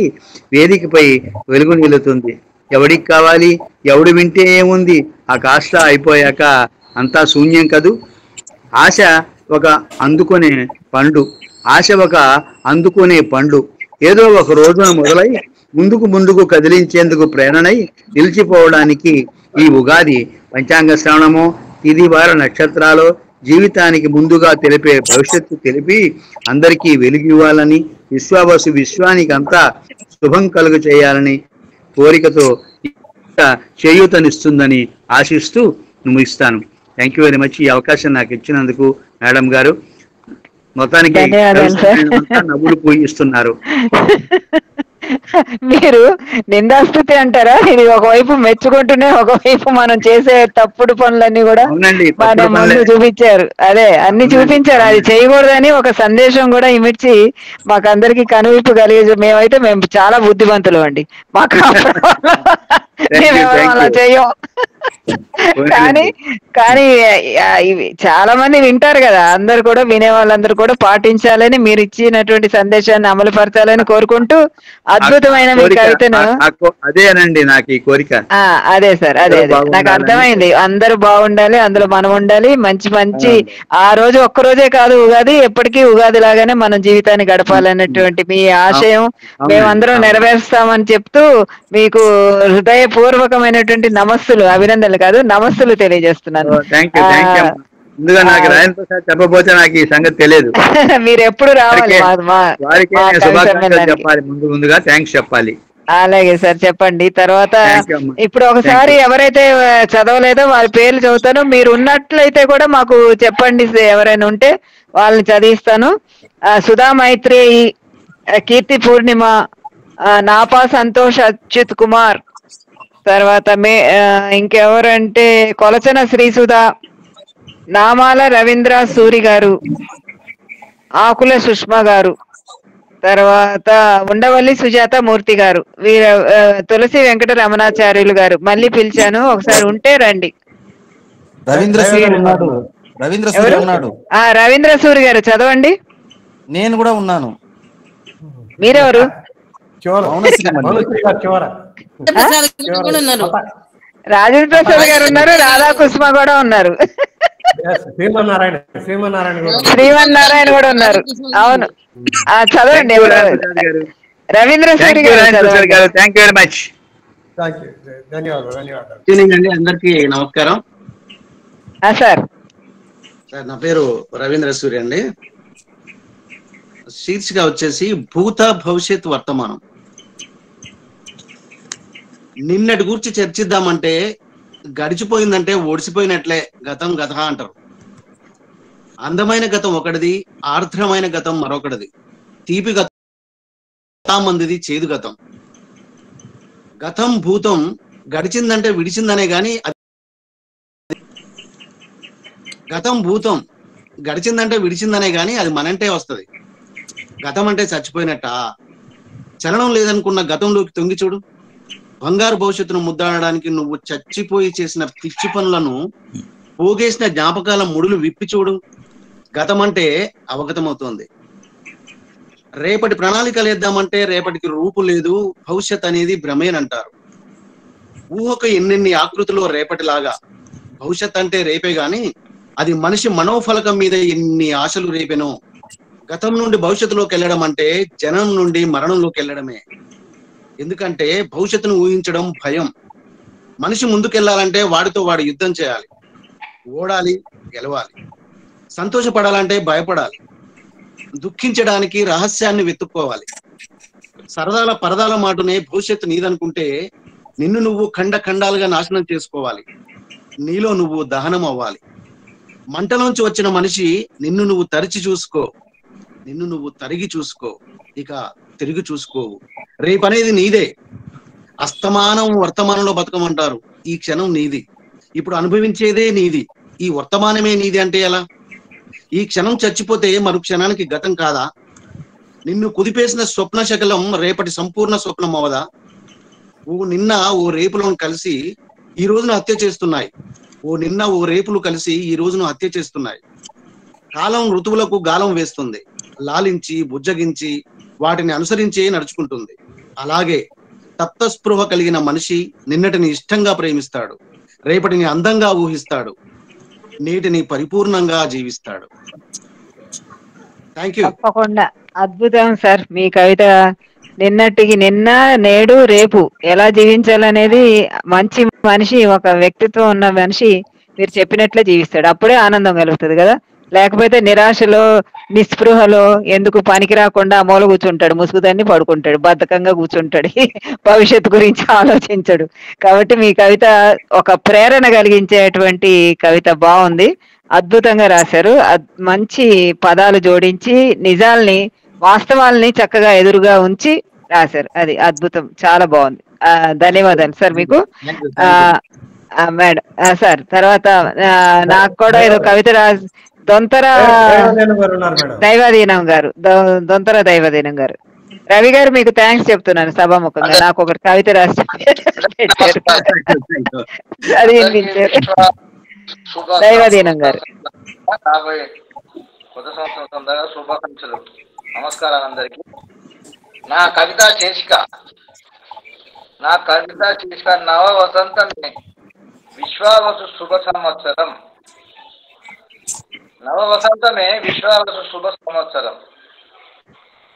వేదికపై వెలుగు నిలుతుంది. ఎవడికి కావాలి, ఎవడు వింటే ఏముంది, ఆ కాస్త అయిపోయాక అంతా శూన్యం కదూ. ఆశ ఒక అందుకునే పండు ఏదో ఒక రోజున మొదలై ముందుకు కదిలించేందుకు ప్రేరణై నిలిచిపోవడానికి ఈ ఉగాది పంచాంగ శ్రవణమో, తిది వార నక్షత్రాలు జీవితానికి ముందుగా తెలిపే భవిష్యత్తు తెలిపి అందరికీ వెలుగు ఇవ్వాలని, విశ్వానికి అంతా శుభం కలుగు చేయాలని కోరికతో చేయూతనిస్తుందని ఆశిస్తూ ముగిస్తాను. Thank you very much. ఈ అవకాశం నాకు ఇచ్చినందుకు మేడం గారు. మొత్తానికి నవ్వులు పూయిస్తున్నారు. మీరు నిందాస్తుతి అంటారా? ఇది ఒకవైపు మెచ్చుకుంటూనే ఒకవైపు మనం చేసే తప్పుడు పనులన్నీ కూడా మన ముందు చూపించారు. అదే అన్ని చూపించారు. అది చేయకూడదని ఒక సందేశం కూడా ఇమిడ్చి మాకందరికి కనువిప్పు కలిగి మేము చాలా బుద్ధిమంతులు అండి. మాకు అలా చెయ్యం. కానీ ఇవి చాలా మంది వింటారు కదా, అందరు కూడా వినే వాళ్ళందరూ కూడా పాటించాలని, మీరు ఇచ్చినటువంటి సందేశాన్ని అమలు పరచాలని కోరుకుంటూ అద్భుతమైన మీ కవితను. అదేనండి నాకు ఈ కోరిక. అదే సార్, అదే నాకు అర్థమైంది. అందరూ బాగుండాలి, అందులో మనం ఉండాలి. మంచి ఆ రోజు ఒక్కరోజే కాదు ఉగాది, ఎప్పటికీ ఉగాది లాగానే మన జీవితాన్ని గడపాలన్నటువంటి మీ ఆశయం మేమందరం నెరవేరుస్తామని చెప్తూ మీకు హృదయపూర్వకమైనటువంటి నమస్సులు, అభినందనలు కాదు నమస్సులు తెలియజేస్తున్నాను. ముందుగా నాకు రాయన్ ప్రసాద్ చెప్పబోతే నాకు ఈ సంగతి తెలియదు. మీరు ఎప్పుడు రావాలి, చెప్పాలి ముందుగా థ్యాంక్స్ చెప్పాలి. అలాగే సార్ చెప్పండి. తర్వాత ఇప్పుడు ఒకసారి ఎవరైతే చదవలేదో వారి పేర్లు చదువుతాను. మీరు ఉన్నట్లయితే కూడా మాకు చెప్పండి, ఎవరైనా ఉంటే వాళ్ళని చదివిస్తాను. సుధా మైత్రేయి, కీర్తి పూర్ణిమ, నాపా సంతోష్ అచ్యుత్ కుమార్, తర్వాత ఇంకెవరంటే కొలచన శ్రీసుధా, నామాల రవీంద్ర సూరి గారు, ఆకుల సుష్మా గారు, తర్వాత ఉండవల్లి సుజాత మూర్తి గారు, తులసి వెంకట రమణాచార్యులు గారు. మళ్ళీ పిలిచాను, ఒకసారి ఉంటే రండి. రవీంద్ర సూరి గారు చదవండి. నేను కూడా ఉన్నాను. మీరెవరు? రాజేంద్ర ప్రసాద్ గారు ఉన్నారు, రాధాకృష్ణ కూడా ఉన్నారు, శ్రీమన్నారాయణ కూడా ఉన్నారు. అవును, చదవండి. రవీంద్ర సూరి గారు అందరికి నమస్కారం సార్. నా పేరు రవీంద్ర సూరి అండి. శీర్షిక వచ్చేసి భూత భవిష్యత్ వర్తమానం. నిన్నటి గురించి చర్చిద్దామంటే గడిచిపోయిందంటే ఒడిసిపోయినట్లే గతం గత అంటారు. అందమైన గతం ఒకటిది, ఆర్ద్రమైన గతం మరొకటిది, తీపి గతం మందిది, చేదు గతం. గతం భూతం గడిచిందంటే విడిచిందనే గాని, గతం భూతం గడిచిందంటే విడిచిందనే గాని అది మనంటే వస్తుంది. గతం అంటే చచ్చిపోయినట్ట. చలనం లేదనుకున్న గతంలోకి తొంగి చూడు, బంగారు భవిష్యత్తును ముద్దాడడానికి నువ్వు చచ్చిపోయి చేసిన పిచ్చి పనులను పోగేసిన జ్ఞాపకాల ముడులు విప్పి చూడు. గతం అంటే అవగతమవుతోంది. రేపటి ప్రణాళికలు వేద్దామంటే రేపటికి రూపు లేదు, భవిష్యత్ అనేది భ్రమేనంటారు. ఊహకు ఎన్నెన్ని ఆకృతిలో రేపటిలాగా భవిష్యత్ అంటే రేపే గాని అది మనిషి మనోఫలకం మీద ఎన్ని ఆశలు రేపెనో. గతం నుండి భవిష్యత్తులోకి వెళ్ళడం అంటే జనం నుండి మరణంలోకి వెళ్ళడమే. ఎందుకంటే భవిష్యత్తును ఊహించడం భయం. మనిషి ముందుకెళ్లాలంటే వాడితో వాడు యుద్ధం చేయాలి, ఓడాలి, గెలవాలి. సంతోషపడాలంటే భయపడాలి, దుఃఖించడానికి రహస్యాన్ని వెతుక్కోవాలి. సరదాల పరదాల మాటనే భవిష్యత్తు నీదనుకుంటే నిన్ను నువ్వు ఖండ ఖండాలుగా నాశనం చేసుకోవాలి. నీలో నువ్వు దహనం అవ్వాలి. మంటలోంచి వచ్చిన మనిషి నిన్ను నువ్వు తరిచి చూసుకో, నిన్ను నువ్వు తరిగి చూసుకో, ఇక తిరిగి చూసుకోవు. రేపనేది నీదే. అస్తమానం వర్తమానంలో బతకమంటారు. ఈ క్షణం నీది, ఇప్పుడు అనుభవించేదే నీది. ఈ వర్తమానమే నీది అంటే ఎలా? ఈ క్షణం చచ్చిపోతే మరు క్షణానికి గతం కాదా? నిన్ను కుదిపేసిన స్వప్న శకలం రేపటి సంపూర్ణ స్వప్నం అవదా? నిన్న ఓ రేపులను కలిసి ఈ రోజును హత్య చేస్తున్నాయి. నిన్న ఓ రేపులు కలిసి ఈ రోజును హత్య చేస్తున్నాయి. కాలం ఋతువులకు గాలం వేస్తుంది, లాలించి బుజ్జగించి వాటిని అనుసరించే నడుచుకుంటుంది. అలాగే తత్వస్పృహ కలిగిన మనిషి నిన్నటిని ఇష్టంగా ప్రేమిస్తాడు, రేపటిని అందంగా ఊహిస్తాడు, నేటిని పరిపూర్ణంగా జీవిస్తాడు. Thank you. తప్పకుండా అద్భుతం సార్. మీ కవిత నిన్నటికి నిన్న, నేడు, రేపు ఎలా జీవించాలనేది మంచి మనిషి, ఒక వ్యక్తిత్వం ఉన్న మనిషి మీరు చెప్పినట్లే జీవిస్తాడు. అప్పుడే ఆనందం కలుగుతుంది కదా. లేకపోతే నిరాశలో, నిస్పృహలో, ఎందుకు పనికి రాకుండా మూల కూర్చుంటాడు, ముసుగుదాన్ని పడుకుంటాడు, బద్ధకంగా కూర్చుంటాడు, భవిష్యత్తు గురించి ఆలోచించడు. కాబట్టి మీ కవిత ఒక ప్రేరణ కలిగించేటువంటి కవిత. బాగుంది, అద్భుతంగా రాశారు. మంచి పదాలు జోడించి నిజాల్ని, వాస్తవాల్ని చక్కగా ఎదురుగా ఉంచి రాశారు. అది అద్భుతం, చాలా బాగుంది. ధన్యవాదాలు సార్ మీకు. మేడం సార్, తర్వాత నాకు కూడా ఏదో కవిత రాసి దొంతర దైవాధీనం గారు, దొంతర దైవాధీనం గారు, రవి గారు మీకు థ్యాంక్స్ చెప్తున్నాను సభాముఖంగా. నాకు ఒకటి కవిత రాసి అది వినిపించారు. దైవాధీనం గారు కొత్త సంవత్సరం సందర్భంగా శుభాకాంక్షలు. నమస్కారం అందరికి. నా కవిత శీర్షిక నవ వసంతమే విశ్వావసు శుభ సంవత్సరం. నవ వసంతమే విశ్వావసు శుభ సంవత్సరం.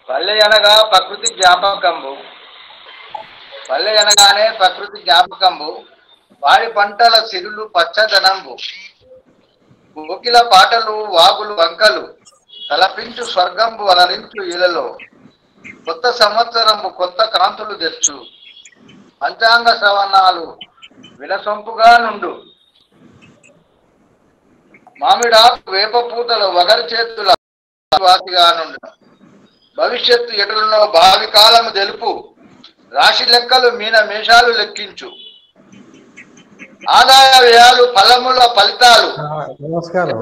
పల్లె అనగా ప్రకృతి జ్ఞాపకంబు, పల్లె అనగానే ప్రకృతి జ్ఞాపకంబు, వారి పంటల సిరులు పచ్చదనంబు, కోకిల పాటలు వాగులు వంకలు, తలపించు స్వర్గంబు అలరించు ఇలలో, కొత్త సంవత్సరంబు కొత్త కాంతులు తెచ్చు, పంచాంగ శ్రవణాలు వినసొంపుగా నుండు, మామిడాకు వేప పూతలు వగరి చేతుల వాసిగా నుండు, భవిష్యత్తు ఎటులనో భావి కాలము తెలుపు, రాశి లెక్కలు మీన మేషాలు లెక్కించు, ఆదాయ వ్యయాలు ఫలముల ఫలితాలు, నమస్కారం.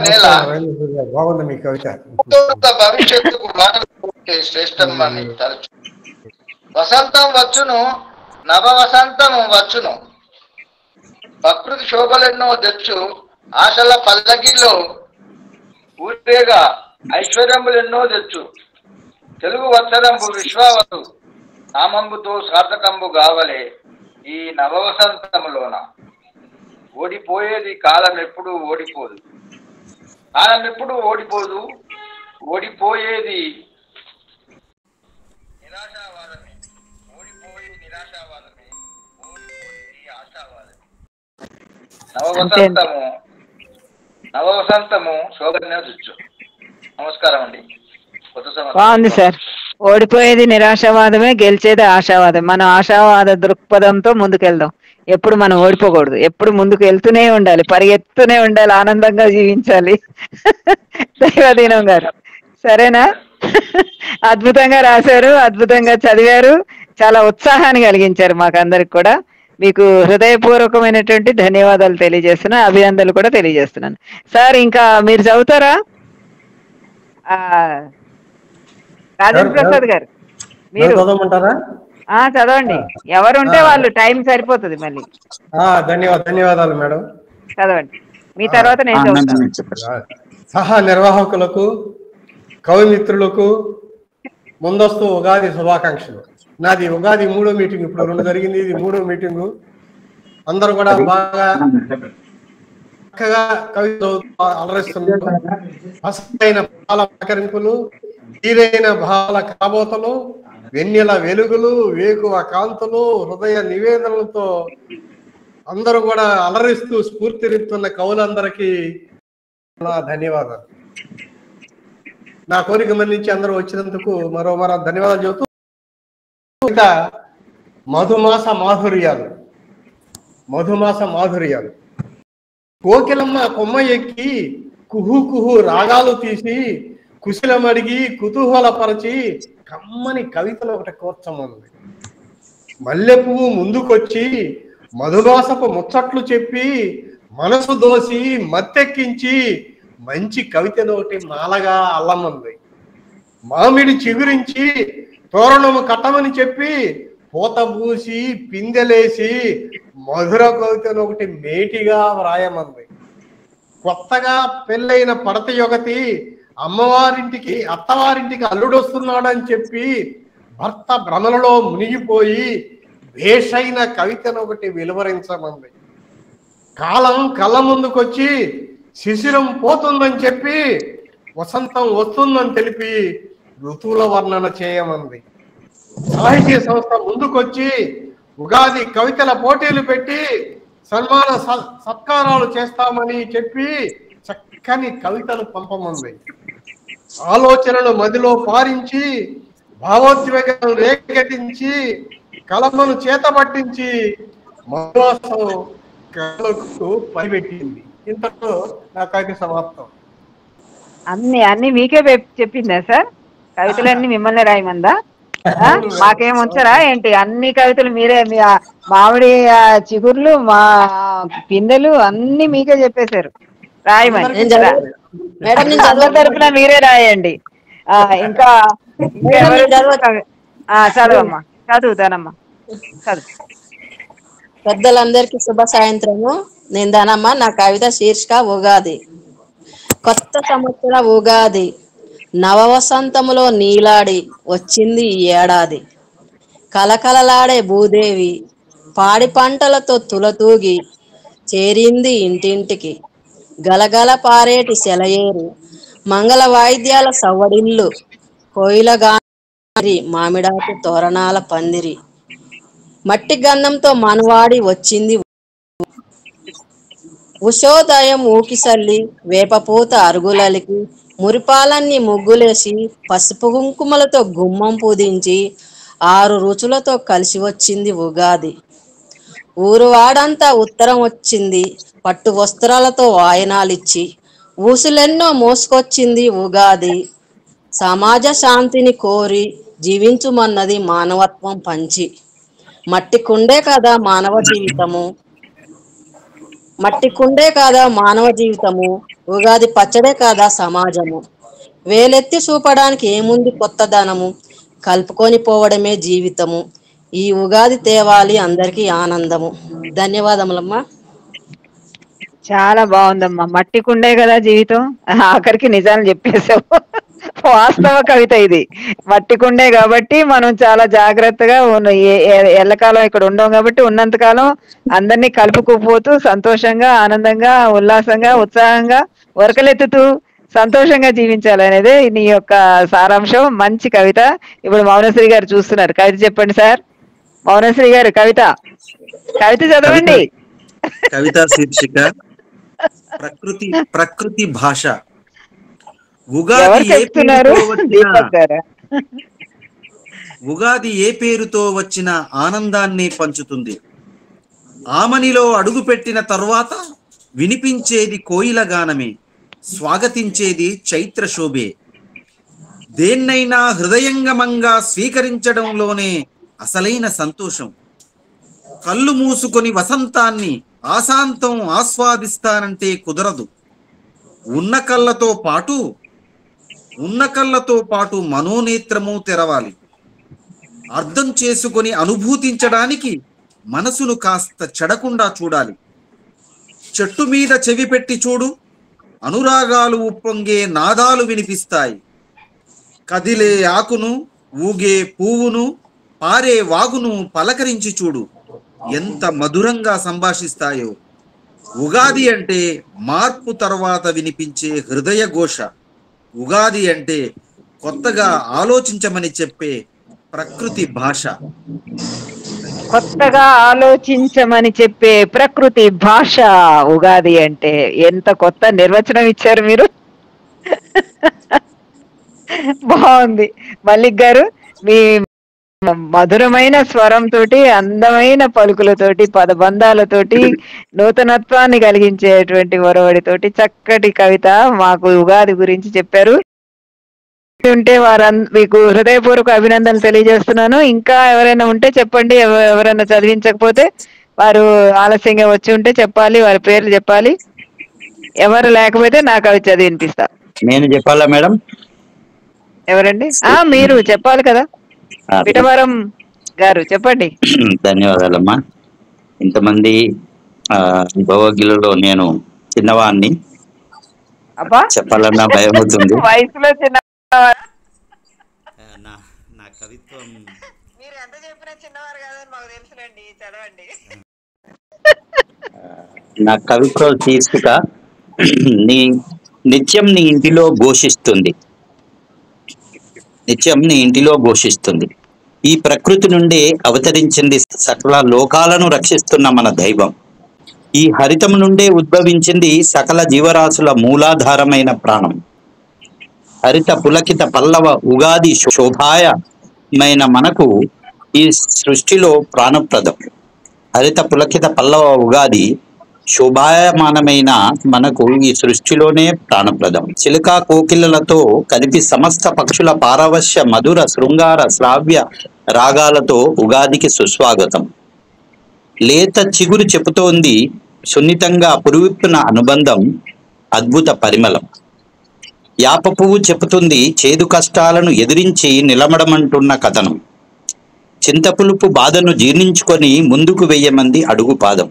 నేల బాగుంది మీ కవిత. భవిష్యత్తుకు మాటలు శ్రేష్టమని తరచు. వసంతం వచ్చును, నవ వసంతము వచ్చును, ప్రకృతి శోభలెన్నో తెచ్చు, ఆశల పల్లకిలో ఊరేగా ఐశ్వర్యములెన్నో తెచ్చు, తెలుగు వత్సరంబు విశ్వావసు నామంబుతో సార్థకంబు గావలే ఈ నవవసంతములోన. ఓడిపోయేది కాలం ఎప్పుడు ఓడిపోదు, కాలం ఎప్పుడు ఓడిపోదు, ఓడిపోయేది నిరాశావాదమే, ఓడిపోయేది నిరాశావాదమే, ఓడిపోయేది ఆశావాదమే. నవవసంతము శోభనే వచ్చు. నమస్కారం అండి. బాగుంది సార్. ఓడిపోయేది నిరాశావాదమే, గెలిచేది ఆశావాదం. మనం ఆశావాద దృక్పథంతో ముందుకెళ్దాం. ఎప్పుడు మనం ఓడిపోకూడదు, ఎప్పుడు ముందుకు వెళ్తూనే ఉండాలి, పరిగెత్తుతూనే ఉండాలి, ఆనందంగా జీవించాలి. దైవాధీనం గారు సరేనా? అద్భుతంగా రాశారు, అద్భుతంగా చదివారు, చాలా ఉత్సాహాన్ని కలిగించారు మాకందరికి కూడా. మీకు హృదయపూర్వకమైనటువంటి ధన్యవాదాలు తెలియజేస్తున్నాను, అభినందనలు కూడా తెలియజేస్తున్నాను. సార్ ఇంకా మీరు చదువుతారా? రాజేంద్ర ప్రసాద్ గారు మీరు చదవమంటారా? చదవండి. ఎవరుంటే వాళ్ళు, టైం సరిపోతుంది మళ్ళీ. ధన్యవాదాలు మేడం. చదవండి. మీ తర్వాత నేను చదువుతాను. సహా నిర్వాహకులకు, కవి మిత్రులకు ముందస్తు ఉగాది శుభాకాంక్షలు. నాది ఉగాది 3వ మీటింగ్, ఇప్పుడు 2 జరిగింది, ఇది 3వ మీటింగు. అందరూ కూడా బాగా చక్కగా కవిత అలరిస్తున్నారు. అసలైన భావాల పలకరింపులు, తీరైన భావాల కాబోతలు, వెన్నెల వెలుగులు, వేకువ కాంతులు, హృదయ నివేదనలతో అందరూ కూడా అలరిస్తూ స్ఫూర్తినిస్తున్న కవులందరికీ నా ధన్యవాదాలు. నా కోరిక మన్నించి అందరూ వచ్చినందుకు మరో ధన్యవాదాలు చెబుతూ, ఇంకా మధుమాస మాధుర్యాలు కోకిలమ్మ కొమ్మ ఎక్కి కుహు కుహు రాగాలు తీసి కుశలమడిగి కుతూహలపరచి కమ్మని కవితలు ఒకటి కూర్చమంది. మల్లె పువ్వు ముందుకొచ్చి మధుమాసపు ముచ్చట్లు చెప్పి మనసు దోసి మత్తెక్కించి మంచి కవితను ఒకటి మాలగా అల్లమంది. మామిడి చిగురించి తోరణము కట్టమని చెప్పి పూత పూసి పిందెలేసి మధుర కవితను ఒకటి మేటిగా వ్రాయమంది. కొత్తగా పెళ్ళైన పడత యొగతి అత్తవారింటికి అల్లుడొస్తున్నాడని చెప్పి భర్త భ్రమలలో మునిగిపోయి భేషైన కవితను ఒకటి వెలువరించమంది. కాలం కళ్ళ ముందుకొచ్చి శిశిరం పోతుందని చెప్పి వసంతం వస్తుందని తెలిపి ఋతువుల వర్ణన చేయమంది. సాహిత్య సంస్థ ముందుకొచ్చి ఉగాది కవితల పోటీలు పెట్టి సన్మాన సత్కారాలు చేస్తామని చెప్పి చక్కని కవితలు పంపమంది. ఆలోచనలు మదిలో పారించి భావోద్వేగం రేకెటించి కలమను చేతబట్టించి మధువాసం కళకు పనిపెట్టింది. ఇంతతో నా కవిత సమాప్తం. అన్ని మీకే చెప్పిందా సార్? కవితలన్నీ మిమ్మల్ని రాయమందా? మాకేం ఉంచరా ఏంటి? అన్ని కవితలు మీరే, మీ మామిడి చిగుర్లు, మా పిందెలు అన్ని మీకే చెప్పేశారు రాయమని. అందరి తరపున మీరే రాయండి. ఇంకా చదవమ్మా, చదువుతానమ్మా, చదువు. పెద్దలందరికీ శుభ సాయంత్రము. నేను దానమ్మ. నా కవిత శీర్షిక ఉగాది. కొత్త సంవత్సర ఉగాది నవవసంతములో నీలాడి వచ్చింది ఈ ఏడాది. కలకలలాడే భూదేవి పాడి పంటలతో తులతూగి చేరింది ఇంటింటికి. గలగల పారేటి సెలయేరు మంగళ వాయిద్యాల సవ్వడిల్లు కోయిలగారి మామిడాకు తోరణాల పందిరి మట్టి గంధంతో మనవాడి వచ్చింది. ఉషోదయం ఊకిసల్లి వేపపూత అరుగులలికి మురిపాలన్నీ ముగ్గులేసి పసుపు కుంకుమలతో గుమ్మం పూజించి 6 రుచులతో కలిసి వచ్చింది ఉగాది. ఊరువాడంతా ఉత్తరం వచ్చింది పట్టు వస్త్రాలతో వాయనాలిచ్చి. ఊసులెన్నో మోసుకొచ్చింది ఉగాది. సమాజ శాంతిని కోరి జీవించుమన్నది మానవత్వం పంచి. మట్టి కుండే కదా మానవ జీవితము, ఉగాది పచ్చడే కాదా సమాజము. వేలెత్తి చూపడానికి ఏముంది కొత్తదనము, కలుపుకొని పోవడమే జీవితము. ఈ ఉగాది తేవాలి అందరికీ ఆనందము. ధన్యవాదములమ్మా. చాలా బాగుందమ్మా. మట్టి కుండే కదా జీవితం, ఆఖరికి నిజాలు చెప్పేసావు. వాస్తవ కవిత ఇది. మట్టి కుండే కాబట్టి మనం చాలా జాగ్రత్తగా ఎల్లకాలం ఇక్కడ ఉండం కాబట్టి ఉన్నంతకాలం అందరినీ కలుపుకుపోతూ సంతోషంగా, ఆనందంగా, ఉల్లాసంగా, ఉత్సాహంగా, ఉరకలెత్తుతూ సంతోషంగా జీవించాలనేదే నీ యొక్క సారాంశం. మంచి కవిత. ఇప్పుడు మౌనశ్రీ గారు చూస్తున్నారు. కవిత చెప్పండి సార్. మౌనశ్రీ గారు కవిత చదవండి. కవిత శీర్షిక ప్రకృతి భాష. ఉగాది ఏ పేరుతో వచ్చిన ఆనందాన్ని పంచుతుంది. ఆమనిలో అడుగు పెట్టిన తరువాత వినిపించేది కోయిల గానమే, స్వాగతించేది చైత్ర శోభే. దేన్నైనా హృదయంగమంగా స్వీకరించడంలోనే అసలైన సంతోషం. కళ్ళు మూసుకొని వసంతాన్ని ఆశాంతం ఆస్వాదిస్తానంటే కుదరదు. ఉన్న కళ్ళతో పాటు మనోనేత్రము తెరవాలి. అర్థం చేసుకొని అనుభూతించడానికి మనసును కాస్త చెడకుండా చూడాలి. చెట్టు మీద చెవి పెట్టి చూడు, అనురాగాలు ఉప్పొంగే నాదాలు వినిపిస్తాయి. కదిలే ఆకును, ఊగే పువ్వును, పారే వాగును పలకరించి చూడు, ఎంత మధురంగా సంభాషిస్తాయో. ఉగాది అంటే మార్పు తర్వాత వినిపించే హృదయ ఘోష. ఉగాది అంటే కొత్తగా ఆలోచించమని చెప్పే ప్రకృతి భాష. కొత్తగా ఆలోచించమని చెప్పే ప్రకృతి భాష ఉగాది అంటే. ఎంత కొత్త నిర్వచనం ఇచ్చారు మీరు. బాగుంది. మల్లిక్ గారు, మీ మధురమైన స్వరంతో, అందమైన పలుకులతోటి, పదబంధాలతోటి, నూతనత్వాన్ని కలిగించేటువంటి ఒరవడితోటి చక్కటి కవిత మాకు ఉగాది గురించి చెప్పారు. ఉంటే మీకు హృదయపూర్వక అభినందనలు తెలియజేస్తున్నాను. ఇంకా ఎవరైనా ఉంటే చెప్పండి. ఎవరైనా చదివించకపోతే వారు ఆలస్యంగా వచ్చి ఉంటే చెప్పాలి, వారి పేర్లు చెప్పాలి. ఎవరు లేకపోతే నాకు అవి చదివినిపిస్తా. నేను చెప్పాలా మేడం? ఎవరండి? మీరు చెప్పాలి కదా. పిఠవరం గారు చెప్పండి. ధన్యవాదాలమ్మా. ఇంతమంది భవగిలలో నేను చిన్నవాడిని, చెప్పాలన్నా భయం అవుతుంది. వయసులో చిన్న నా కవిత్వం మీరు ఎంత చెప్పినా చిన్నవారు కాదని మాకు తెలుసులేండి. చదవండి. నా కవిత్వం శీర్షిక నిత్యం నీ ఇంటిలో ఘోషిస్తుంది. నిత్యం నీ ఇంటిలో ఘోషిస్తుంది. ఈ ప్రకృతి నుండి అవతరించింది సకల లోకాలను రక్షిస్తున్న మన దైవం. ఈ హరితం నుండే ఉద్భవించింది సకల జీవరాశుల మూలాధారమైన ప్రాణం. హరిత పులకిత పల్లవ ఉగాది శోభాయమైన మనకు ఈ సృష్టిలో ప్రాణప్రదం. హరిత పులకిత పల్లవ ఉగాది శోభాయమానమైన మనకు ఈ సృష్టిలోనే ప్రాణప్రదం. చిలుక కోకిలలతో కలిపి సమస్త పక్షుల పారవశ్య మధుర శృంగార శ్రావ్య రాగాలతో ఉగాదికి సుస్వాగతం. లేత చిగురు చెబుతోంది సున్నితంగా పురువిప్పిన అనుబంధం, అద్భుత పరిమళం. యాప పువ్వు చెబుతుంది చేదు కష్టాలను ఎదిరించి నిలబడమంటున్న కథనం. చింతపులుపు బాధను జీర్ణించుకొని ముందుకు వెయ్యమంది అడుగు పాదం.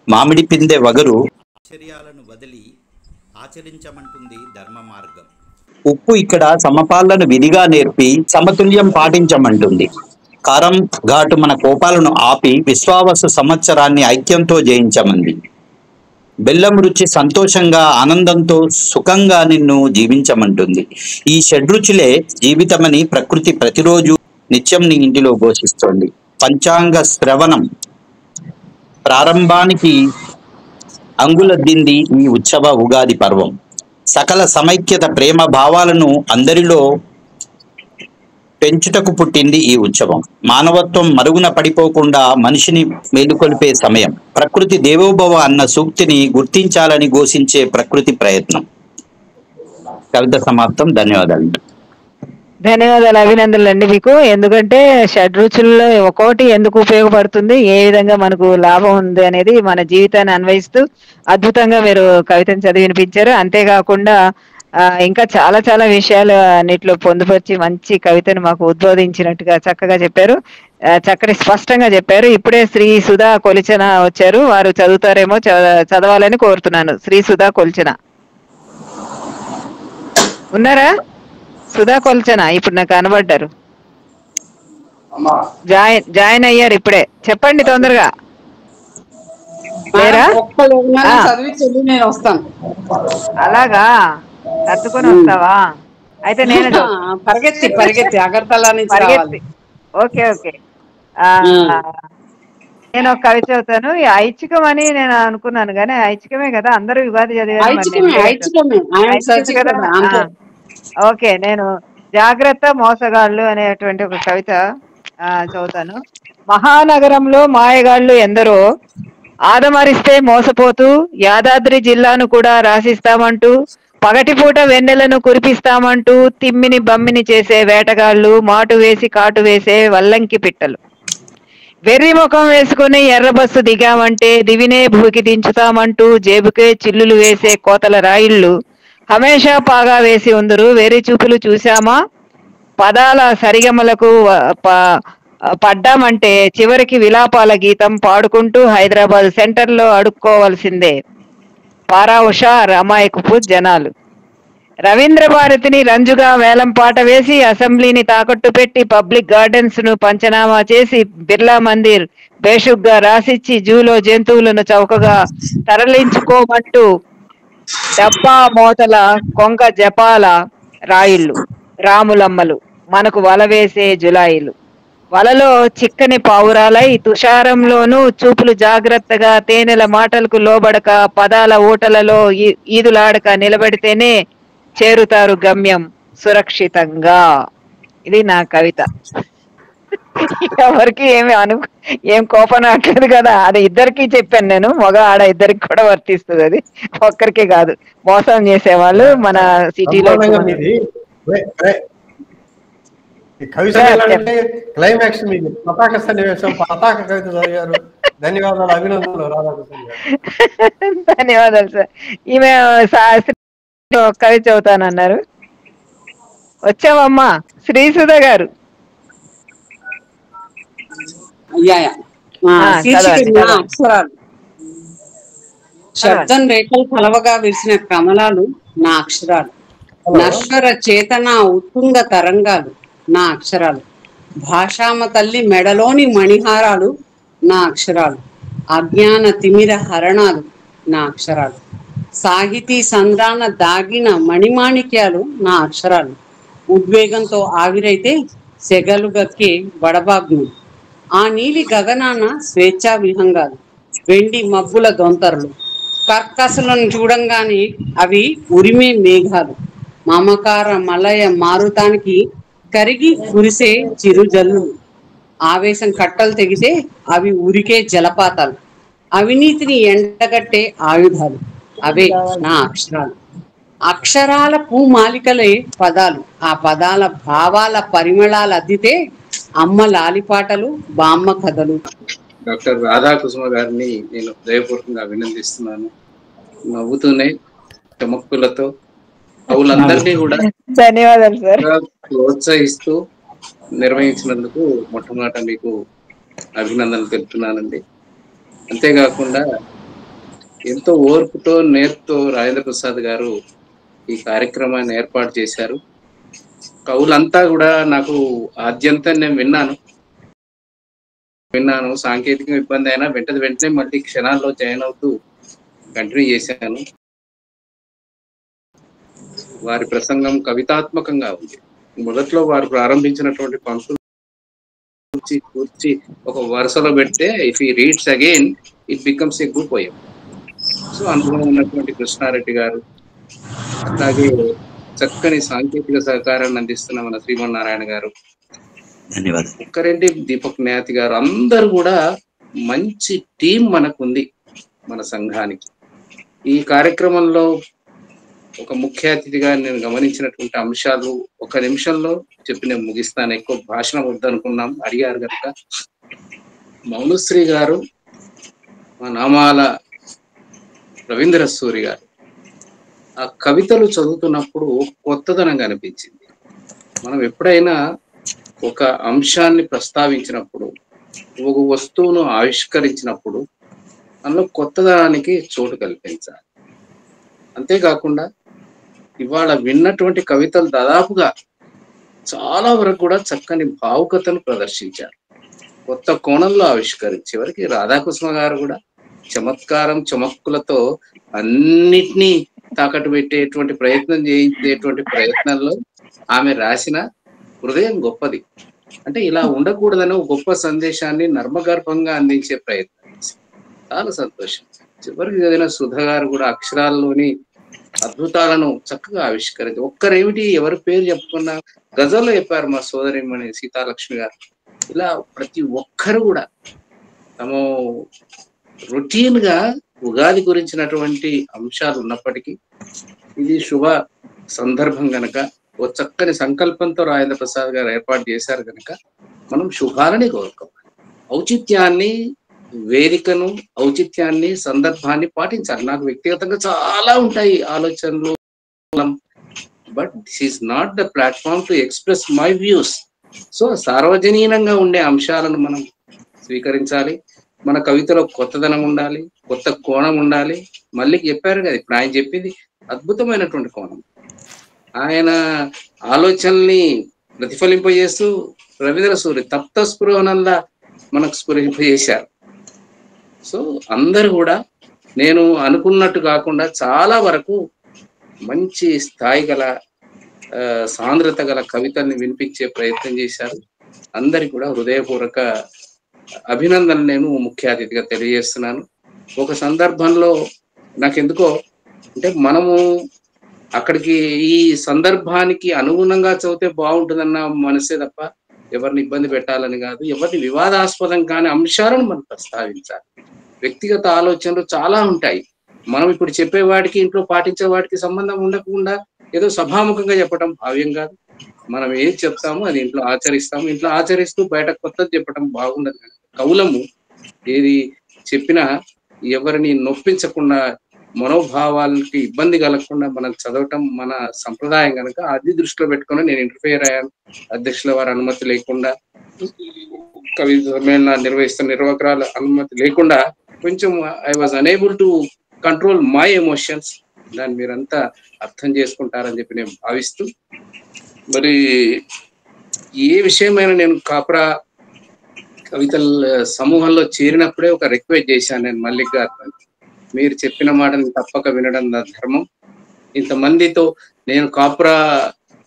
మామిడి పిందె వగరు ఆశ్చర్యాలను వదిలి ఆచరించమంటుంది ధర్మ మార్గం. ఉప్పు ఇక్కడ సమపాలను విధిగా నేర్పి సమతుల్యం పాటించమంటుంది. కారం ఘాటు మన కోపాలను ఆపి విశ్వావసు సంవత్సరాన్ని ఐక్యంతో జయించమంది. బెల్లం రుచి సంతోషంగా ఆనందంతో సుఖంగా నిన్ను జీవించమంటుంది. ఈ షడ్రుచులే జీవితమని ప్రకృతి ప్రతిరోజు నిత్యం నీ ఇంటిలో ఘోషిస్తోంది. పంచాంగ శ్రవణం ప్రారంభానికి అంగులద్దింది ఈ ఉత్సవ ఉగాది పర్వం. సకల సమైక్యత ప్రేమ భావాలను అందరిలో పెంచుటకు పుట్టింది ఈ ఉత్సవం. మానవత్వం మరుగున పడిపోకుండా మనిషిని మేలుకొల్పే సమయం. ప్రకృతి దేవోభవ అన్న సూక్తిని గుర్తించాలని ఘోషించే ప్రకృతి ప్రయత్నం. కవిత సమాప్తం. ధన్యవాదాలు. ధన్యవాదాలు, అభినందనలు అండి మీకు. ఎందుకంటే షడ్రుచుల్లో ఒక్కొక్కటి ఎందుకు ఉపయోగపడుతుంది, ఏ విధంగా మనకు లాభం ఉంది అనేది మన జీవితాన్ని అన్వయిస్తూ అద్భుతంగా మీరు కవితను చదివి వినిపించారు. అంతేకాకుండా ఇంకా చాలా చాలా విషయాలు అన్నిట్లో పొందుపరిచి మంచి కవితను మాకు ఉద్బోధించినట్టుగా చక్కగా చెప్పారు. చక్కటి స్పష్టంగా చెప్పారు. ఇప్పుడే శ్రీ సుధా కొలిచన వచ్చారు, వారు చదువుతారేమో, చదవాలని కోరుతున్నాను. శ్రీ సుధా కొలిచన ఉన్నారా? సుధా కొలిచన ఇప్పుడు నాకు కనబడ్డారు. జాయిన్ అయ్యారు ఇప్పుడే. చెప్పండి తొందరగా. లేరా? నేను వస్తాను. అలాగా కట్టుకొని వస్తావా? అయితే నేను పరిగెత్తి అగర్తల నుంచి పరిగెత్తి. Okay okay. నేను ఒక కవిత చదువుతాను. ఐచ్ఛికం అని నేను అనుకున్నాను కానీ ఐచ్ఛికమే కదా, అందరూ ఉగాది చదివారు. ఓకే, నేను జాగ్రత్త మోసగాళ్ళు అనేటువంటి ఒక కవిత చదువుతాను. మహానగరంలో మాయగాళ్ళు ఎందరో ఆదమరిస్తే మోసపోతూ యాదాద్రి జిల్లాను కూడా రాసిస్తామంటూ పగటిపూట వెన్నెలను కురిపిస్తామంటూ తిమ్మిని బమ్మిని చేసే వేటగాళ్ళు, మాటు వేసి కాటు వేసే వల్లంకి పిట్టలు. వెర్రి ముఖం వేసుకుని ఎర్రబస్సు దిగామంటే దివినే భూకి దించుతామంటూ జేబుకే చిల్లులు వేసే కోతల రాయిళ్ళు హమేషా పాగా వేసి ఉందరు. వేరే చూపులు చూశామా పదాల సరిగమలకు పడ్డామంటే చివరికి విలాపాల గీతం పాడుకుంటూ హైదరాబాద్ సెంటర్లో అడుక్కోవాల్సిందే. పారా హుషార్ అమాయకపు జనాలు. రవీంద్ర భారతిని రంజుగా వేలం పాట వేసి అసెంబ్లీని తాకట్టు పెట్టి పబ్లిక్ గార్డెన్స్ ను పంచనామా చేసి బిర్లా మందిర్ బేషుగ్గా రాసిచ్చి జూలో జంతువులను చౌకగా తరలించుకోమంటూ డబ్బా మోతల కొంగ జపాల రాయిళ్ళు రాములమ్మలు మనకు వల వేసే జులాయిలు. వలలో చిక్కని పావురాలై తుషారంలోనూ చూపులు జాగ్రత్తగా తేనెల మాటలకు లోబడక పదాల ఊటలలో ఈదులాడక నిలబడితేనే చేరుతారు గమ్యం సురక్షితంగా. ఇది నా కవిత. ఎవరికి ఏం కోపం అట్లేదు కదా, అది ఇద్దరికి చెప్పాను నేను, మగ ఆడ ఇద్దరికి కూడా వర్తిస్తుంది. అది ఒక్కరికి కాదు, మోసం చేసేవాళ్ళు మన సిటీలో. క్లైమాక్స్ మీది పతాక సన్నివేశం, పతాక కవిత చదివారు. ధన్యవాదాలు, అభినందనలు రాధాకృష్ణ గారు. ధన్యవాదాలు సార్. ఈమె శాస్త్రి కవిత చదువుతానన్నారు. వచ్చావమ్మా శ్రీసుధ గారు. అక్షరాలు. శబ్దం రేఖలు కలవగా విరిసిన కమలాలు నా అక్షరాలు. నశ్వర చేతన ఉత్తుంగ తరంగాలు నా అక్షరాలు. భాషామ తల్లి మెడలోని మణిహారాలు నా అక్షరాలు. అజ్ఞాన తిమిర హరణాలు నా అక్షరాలు. సాహితీ సంద్రాన దాగిన మణిమాణిక్యాలు నా అక్షరాలు. ఉద్వేగంతో ఆవిరైతే సెగలు గక్కే బడబాగ్ను. ఆ నీలి గగనాన స్వేచ్ఛా విహంగాలు, వెండి మబ్బుల దొంతరులు. కర్కసలను చూడంగానే అవి ఉరిమే మేఘాలు. మమకార మలయ మారుతానికి కరిగి కురిసే చిరుజల్లు. ఆవేశం కట్టలు తెగితే అవి ఉరికే జలపాతాలు. అవినీతిని ఎండగట్టే ఆయుధాలు అవే నా అక్షరాలు. అక్షరాల పూమాలికలే పదాలు. ఆ పదాల భావాల పరిమళాలు అద్దితే అమ్మ లాలిపాటలు, బామ్మ కథలు. డాక్టర్ రాధాకృష్ణ గారిని నేను హృదయపూర్వకంగా అభినందిస్తున్నాను. నవ్వుతూనే చమక్కులతో కవులందరినీ కూడా ధన్యవాదాలు సార్ ప్రోత్సహిస్తూ నిర్వహించినందుకు మొట్టమొదట మీకు అభినందనలు తెలుపుతున్నానండి. అంతేకాకుండా ఎంతో ఓర్పుతో నేర్పుతో రాజేంద్ర ప్రసాద్ గారు ఈ కార్యక్రమాన్ని ఏర్పాటు చేశారు. కవులంతా కూడా నాకు ఆద్యంతం నేను విన్నాను. సాంకేతిక ఇబ్బంది అయినా వెంటనే మళ్ళీ క్షణాల్లో జాయిన్ అవుతూ కంటిన్యూ చేశాను. వారి ప్రసంగం కవితాత్మకంగా ఉంది. మొదట్లో వారు ప్రారంభించినటువంటి పంక్తులు కూర్చి ఒక వరుసలో పెడితే if he reads again it becomes a good poem. So అందులో ఉన్నటువంటి కృష్ణారెడ్డి గారు, అలాగే చక్కని సాంకేతిక సహకారాన్ని అందిస్తున్న మన శ్రీమన్నారాయణ గారు, ఒక్కరెడ్డి దీపక్ న్యాతి గారు, అందరూ కూడా మంచి టీం మనకుంది మన సంఘానికి. ఈ కార్యక్రమంలో ఒక ముఖ్య అతిథిగా నేను గమనించినటువంటి అంశాలు ఒక నిమిషంలో చెప్పి నేను ముగిస్తాను. ఎక్కువ భాషణ వద్దనుకున్నాం, అడిగారు కనుక. మౌనుశ్రీ గారు, మా నామాల రవీంద్ర సూరి గారు, ఆ కవితలు చదువుతున్నప్పుడు కొత్తదనం కనిపించింది. మనం ఎప్పుడైనా ఒక అంశాన్ని ప్రస్తావించినప్పుడు, ఒక వస్తువును ఆవిష్కరించినప్పుడు అందులో కొత్తదనానికి చోటు కల్పించాలి. అంతేకాకుండా ఇవాళ విన్నటువంటి కవితలు దాదాపుగా చాలా వరకు కూడా చక్కని భావుకతను ప్రదర్శించారు, కొత్త కోణంలో ఆవిష్కరించి. వరకు రాధాకృష్ణ గారు కూడా చమత్కారం చమక్కులతో అన్నిటినీ తాకట్టు పెట్టేటువంటి ప్రయత్నం చేయించేటువంటి ప్రయత్నంలో ఆమె రాసిన హృదయం గొప్పది. అంటే ఇలా ఉండకూడదని ఒక గొప్ప సందేశాన్ని నర్మగర్భంగా అందించే ప్రయత్నం. చాలా సంతోషం. చివరికి చదివిన సుధ గారు కూడా అక్షరాల్లోని అద్భుతాలను చక్కగా ఆవిష్కరించి, ఒక్కరేమిటి ఎవరి పేరు చెప్పుకున్నా గజల్లో చెప్పారు మా సోదరిమణి సీతాలక్ష్మి గారు. ఇలా ప్రతి ఒక్కరు కూడా తమ రొటీన్ గా ఉగాది గురించినటువంటి అంశాలు ఉన్నప్పటికీ ఇది శుభ సందర్భం గనక, ఓ చక్కని సంకల్పంతో రాజేంద్ర ప్రసాద్ గారు ఏర్పాటు చేశారు కనుక మనం శుభాలని కోరుకోవాలి. ఔచిత్యాన్ని, వేదికను, ఔచిత్యాన్ని, సందర్భాన్ని పాటించాలి. నాకు వ్యక్తిగతంగా చాలా ఉంటాయి ఆలోచనలు, but this is not the platform to express my views. So సార్వజనీనంగా ఉండే అంశాలను మనం స్వీకరించాలి. మన కవితలో కొత్తదనం ఉండాలి, కొత్త కోణం ఉండాలి. మళ్ళీ చెప్పారు కదా, ఇప్పుడు ఆయన చెప్పింది అద్భుతమైనటువంటి కోణం. ఆయన ఆలోచనల్ని ప్రతిఫలింపజేస్తూ రవీంద్ర సూరి తప్త స్పృహనంలా మనకు స్ఫురింపజేశారు. సో అందరు కూడా నేను అనుకున్నట్టు కాకుండా చాలా వరకు మంచి స్థాయి గల సాంద్రత గల కవితల్ని వినిపించే ప్రయత్నం చేశారు. అందరికి కూడా హృదయపూర్వక అభినందనలు నేను ముఖ్య అతిథిగా తెలియజేస్తున్నాను. ఒక సందర్భంలో నాకెందుకో అంటే మనము అక్కడికి ఈ సందర్భానికి అనుగుణంగా చదివితే బాగుంటుందన్న మనసే తప్ప ఎవరిని ఇబ్బంది పెట్టాలని కాదు, ఎవరిని వివాదాస్పదం కాని అంశాలను మనం ప్రస్తావించాలి. వ్యక్తిగత ఆలోచనలు చాలా ఉంటాయి. మనం ఇప్పుడు చెప్పేవాడికి ఇంట్లో పాటించే వాటికి సంబంధం ఉండకుండా ఏదో సభాముఖంగా చెప్పడం భావ్యం కాదు. మనం ఏది చెప్తామో అది ఇంట్లో ఆచరిస్తాము. ఇంట్లో ఆచరిస్తూ బయట కొత్తది చెప్పడం బాగుండదు. కవులము ఏది చెప్పినా ఎవరిని నొప్పించకుండా, మనోభావాలకి ఇబ్బంది కలగకుండా మనం చదవటం మన సంప్రదాయం కనుక అది దృష్టిలో పెట్టుకుని నేను ఇంటర్ఫియర్ అయ్యాను. అధ్యక్షుల వారి అనుమతి లేకుండా, కవి సమ్మేళన నిర్వహిస్తున్న నిర్వాహకురాల అనుమతి లేకుండా కొంచెం I was unable to control my emotions. దాన్ని మీరంతా అర్థం చేసుకుంటారని చెప్పి నేను భావిస్తూ, మరి ఏ విషయమైనా నేను కాపురా కవితల సమూహంలో చేరినప్పుడే ఒక రిక్వెస్ట్ చేశాను నేను మల్లిక్ గారు, మీరు చెప్పిన మాటని తప్పక వినడం నా ధర్మం. ఇంతమందితో నేను కాపురా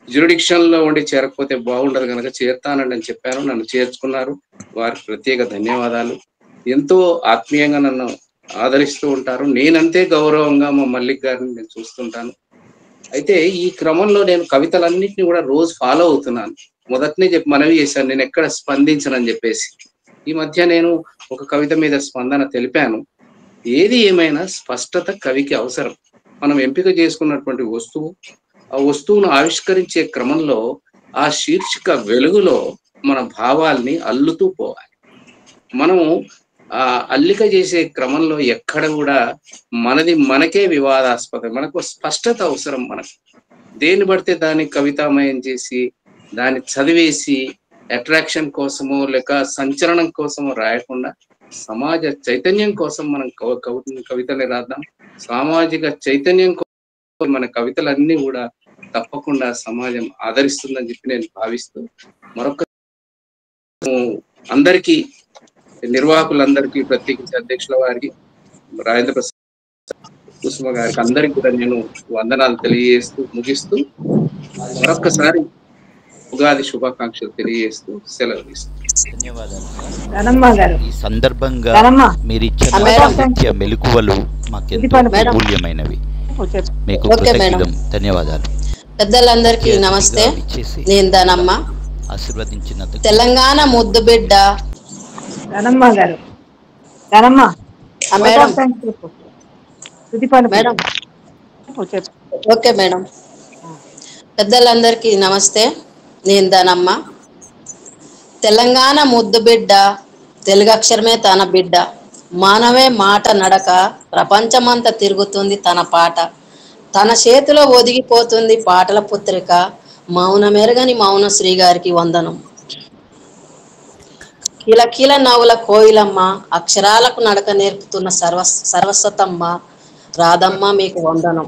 జ్యూరిడిక్షన్ లో ఉండి చేరకపోతే బాగుండదు కనుక చేరుతానండి అని చెప్పాను. నన్ను చేర్చుకున్నారు, వారికి ప్రత్యేక ధన్యవాదాలు. ఎంతో ఆత్మీయంగా నన్ను ఆదరిస్తూ ఉంటారు. నేనంతే గౌరవంగా మా మల్లిక్ గారిని నేను చూస్తుంటాను. అయితే ఈ క్రమంలో నేను కవితలన్నింటినీ కూడా రోజు ఫాలో అవుతున్నాను. మొదటనే మనవి చేశాను నేను ఎక్కడ స్పందించనని చెప్పేసి. ఈ మధ్య నేను ఒక కవిత మీద స్పందన తెలిపాను. ఏది ఏమైనా స్పష్టత కవికి అవసరం. మనం ఎంపిక చేసుకున్నటువంటి వస్తువు, ఆ వస్తువును ఆవిష్కరించే క్రమంలో ఆ శీర్షిక వెలుగులో మన భావాల్ని అల్లుతూ పోవాలి. మనము ఆ అల్లిక చేసే క్రమంలో ఎక్కడ కూడా మనది మనకే వివాదాస్పదం. మనకు స్పష్టత అవసరం. మనకు దేన్ని పడితే దాన్ని కవితామయం చేసి దాన్ని చదివేసి అట్రాక్షన్ కోసమో లేక సంచలనం కోసమో రాయకుండా సమాజ చైతన్యం కోసం మనం కవితలే రాద్దాం. సామాజిక చైతన్యం కోసం మన కవితలన్నీ కూడా తప్పకుండా సమాజం ఆదరిస్తుందని చెప్పి నేను భావిస్తూ, మరొక అందరికీ నిర్వాహకులందరికీ ప్రత్యేకించి అధ్యక్షుల వారికి, రాజేంద్ర ప్రసాద్, కుసుమ గారికి అందరికి కూడా నేను వందనాలు తెలియజేస్తూ ముగిస్తూ మరొక్కసారి ఉగాది శుభాకాంక్షలు తెలియజేస్తూ సెలవు ధన్యవాదాలు. ఈ సందర్భంగా మీరు ఇచ్చిన ముఖ్య మెలకువలు మాకెంతో మూల్యమైనవి. మీకు కృతజ్ఞతలు, ధన్యవాదాలు. పెద్దలందరికీ నమస్తే. నేను ధనమ్మ, ఆశీర్వదించిన తెలంగాణ ముద్దు బిడ్డ. Madam okay madam. పెద్దలందరికీ నమస్తే. నేను ధనమ్మ, తెలంగాణ ముద్దు బిడ్డ, తెలుగు అక్షరమే తన బిడ్డ, మానవే మాట నడక, ప్రపంచమంతా తిరుగుతుంది తన పాట, తన చేతిలో ఒదిగిపోతుంది పాటల పుత్రిక, మౌనమెరగని మౌనశ్రీ గారికి వందనం. కిలకిల నవ్వుల కోయిలమ్మ, అక్షరాలకు నడక నేర్పుతున్న సర్వస్వతమ్మ రాధమ్మ మీకు వందనం.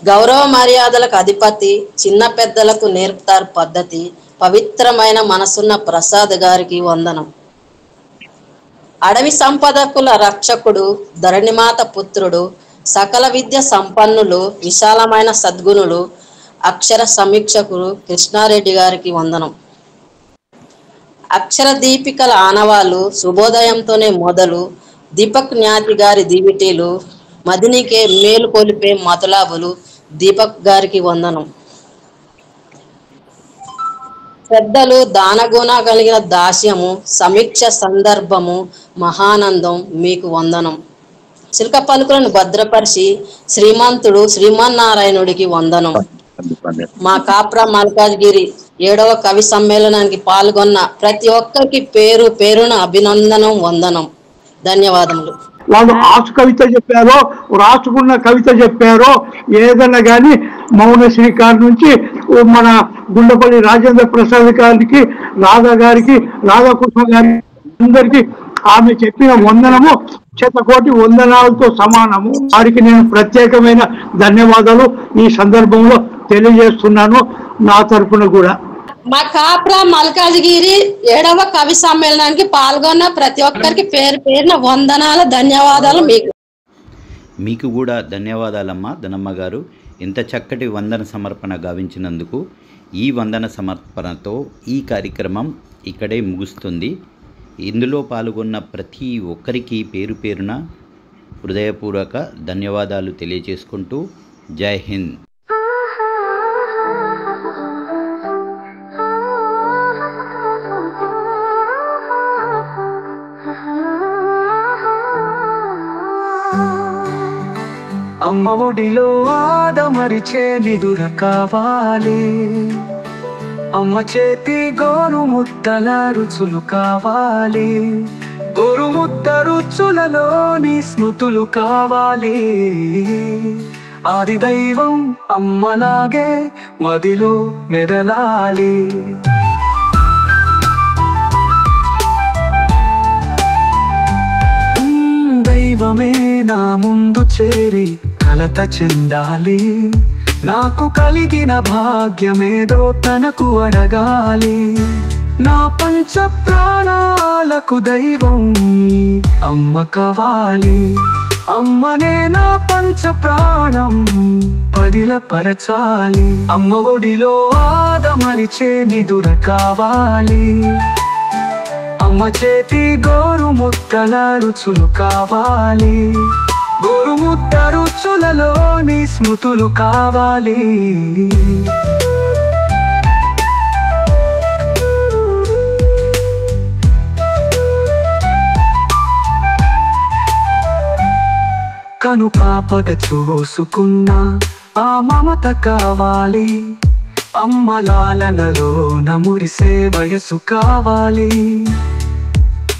గౌరవ మర్యాదలకు అధిపతి, చిన్న పెద్దలకు నేర్పుతారు పద్ధతి, పవిత్రమైన మనసున్న ప్రసాద్ గారికి వందనం. అడవి సంపదకుల రక్షకుడు, ధరణిమాత పుత్రుడు, సకల విద్య సంపన్నులు, విశాలమైన సద్గుణులు, అక్షర సమీక్షకుడు కృష్ణారెడ్డి గారికి వందనం. అక్షర దీపికల ఆనవాళ్ళు శుభోదయంతోనే మొదలు, దీపక్ జ్ఞాతి గారి దివిటీలు, మదినికే మేలు కొలిపే మతులాబులు దీపక్ గారికి వందనం. పెద్దలు దానగుణ కలిగిన దాస్యము, సమీక్ష సందర్భము, మహానందం మీకు వందనం. చిలక పలుకులను భద్రపరిచి శ్రీమంతుడు శ్రీమన్నారాయణుడికి వందనం. మా కాప్రా మల్కాజ్గిరి 7వ కవి సమ్మేళనానికి పాల్గొన్న ప్రతి ఒక్కరికి పేరు పేరున అభినందనం, వందనం, ధన్యవాదములు. వాళ్ళు ఆసు కవిత చెప్పారో రాసుకున్న కవిత చెప్పారో ఏదన్నా కానీ మౌనశ్రీ గారి నుంచి మన గుండెపల్లి రాజేంద్ర ప్రసాద్ గారికి, రాధా గారికి, రాధాకృష్ణ గారికి అందరికీ ఆమె చెప్పిన వందనము శతకోటి వందనాలతో సమానము. వారికి నేను ప్రత్యేకమైన ధన్యవాదాలు ఈ సందర్భంలో తెలియజేస్తున్నాను నా తరపున కూడా. మా కాప్రా మల్కాజ్గిరి 7వ కవి సమ్మేళనానికి పాల్గొన్న ప్రతి ఒక్కరికి పేరు పేరున వందనాలు, ధన్యవాదాలు. మీకు కూడా ధన్యవాదాలమ్మా ధనమ్మ గారు. ఇంత చక్కటి వందన సమర్పణ గావించినందుకు. ఈ వందన సమర్పణతో ఈ కార్యక్రమం ఇక్కడే ముగుస్తుంది. ఇందులో పాల్గొన్న ప్రతి ఒక్కరికి పేరు పేరున హృదయపూర్వక ధన్యవాదాలు తెలియజేసుకుంటూ జై హింద్. అమ్మ ఒడిలో ఆదమరిచే నిదుర కావాలి, అమ్మ చేతి గోరు ముద్దల రుచులు కావాలి, గోరు ముద్ద రుచులలోని స్మృతులు కావాలి. ఆది దైవం అమ్మలాగే మదిలో మెదలాలి. దైవమే నా ముందు చేరి కలత చెందాలి, నాకు కలిగిన భాగ్యమేదో తనకు అడగాలి. నా పంచ ప్రాణాలకు దైవం అమ్మ కావాలి, అమ్మనే నా పంచ ప్రాణం పదిలపరచాలి. అమ్మ ఒడిలో ఆదమరిచే నిదుర కావాలి, అమ్మ చేతి గోరు ముద్దల రుచులు కావాలి, గోరు ముద్ద రుచులలోని స్మృతులు కావాలి. కను పాపగా చూసుకున్న ఆ మమత కావాలి, అమ్మ లాలనలో నమురిసే వయసు కావాలి,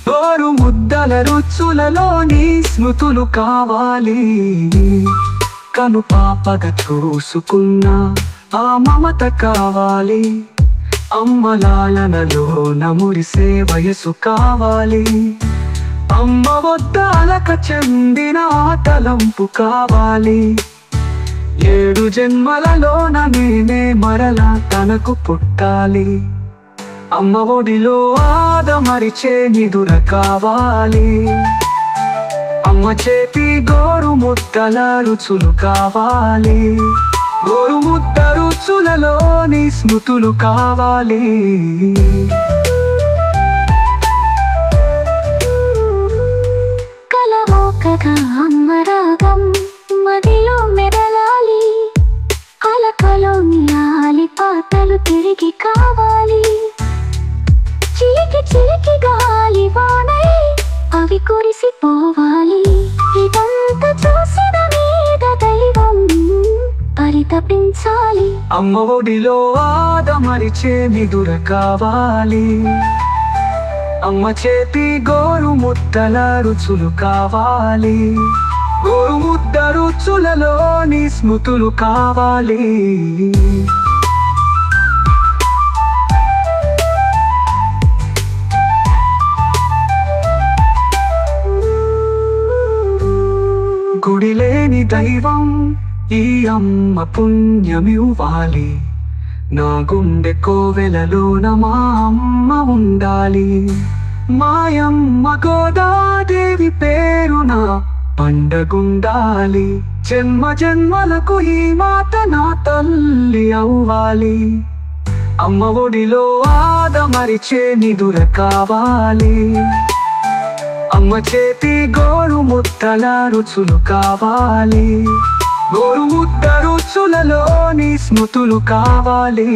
గోరు ముద్దల రుచులలోని స్మృతులు కావాలి. కను పాపగా చూసుకున్న ఆ మమత కావాలి, అమ్మ లాలనలో నమురిసే వయసు కావాలి, అమ్మ వద్ద అలక చెందిన తలంపు కావాలి. 7 జన్మలలోన నేనే మరలా తనకు పుట్టాలి, అమ్మ ఒడిలో ఆదమరిచే నిదుర కావాలి, అమ్మ చేతి గోరు ముద్దల రుచులు కావాలి, గోరు ముద్ద రుచులలోని స్మృతులు కావాలి. కలమోకగా అమ్మ రాగం మదిలో మెదలాలి, అలకలోని ఆలి పాటలు తిరిగి కావాలి. చిలికి చిలికి గాలి వానై అవి కురిసిపోవాలి, ఇదంతా చూసిన మీద దైవం పరితపించాలి. అమ్మ ఒడిలో ఆదమరిచే నిదుర కావాలి, అమ్మ చేతి గోరు ముద్దల రుచులు కావాలి, గోరు ముద్ద రుచులలోని స్మృతులు కావాలి. గుడిలేని దైవం ఈ అమ్మ పుణ్యమివ్వాలి, నా గుండె కోవెలలోన మా అమ్మ ఉండాలి. మాయమ్మ గోదాదేవి పేరున పండగుండాలి, జన్మ జన్మలకు ఈ మాట నా తల్లి అవ్వాలి. అమ్మ ఒడిలో ఆదమరిచే నిదుర కావాలి, అమ్మ చేతి గోరు ముద్దల రుచులు కావాలి, గోరు ముద్ద రుచులలోని స్మృతులు కావాలి.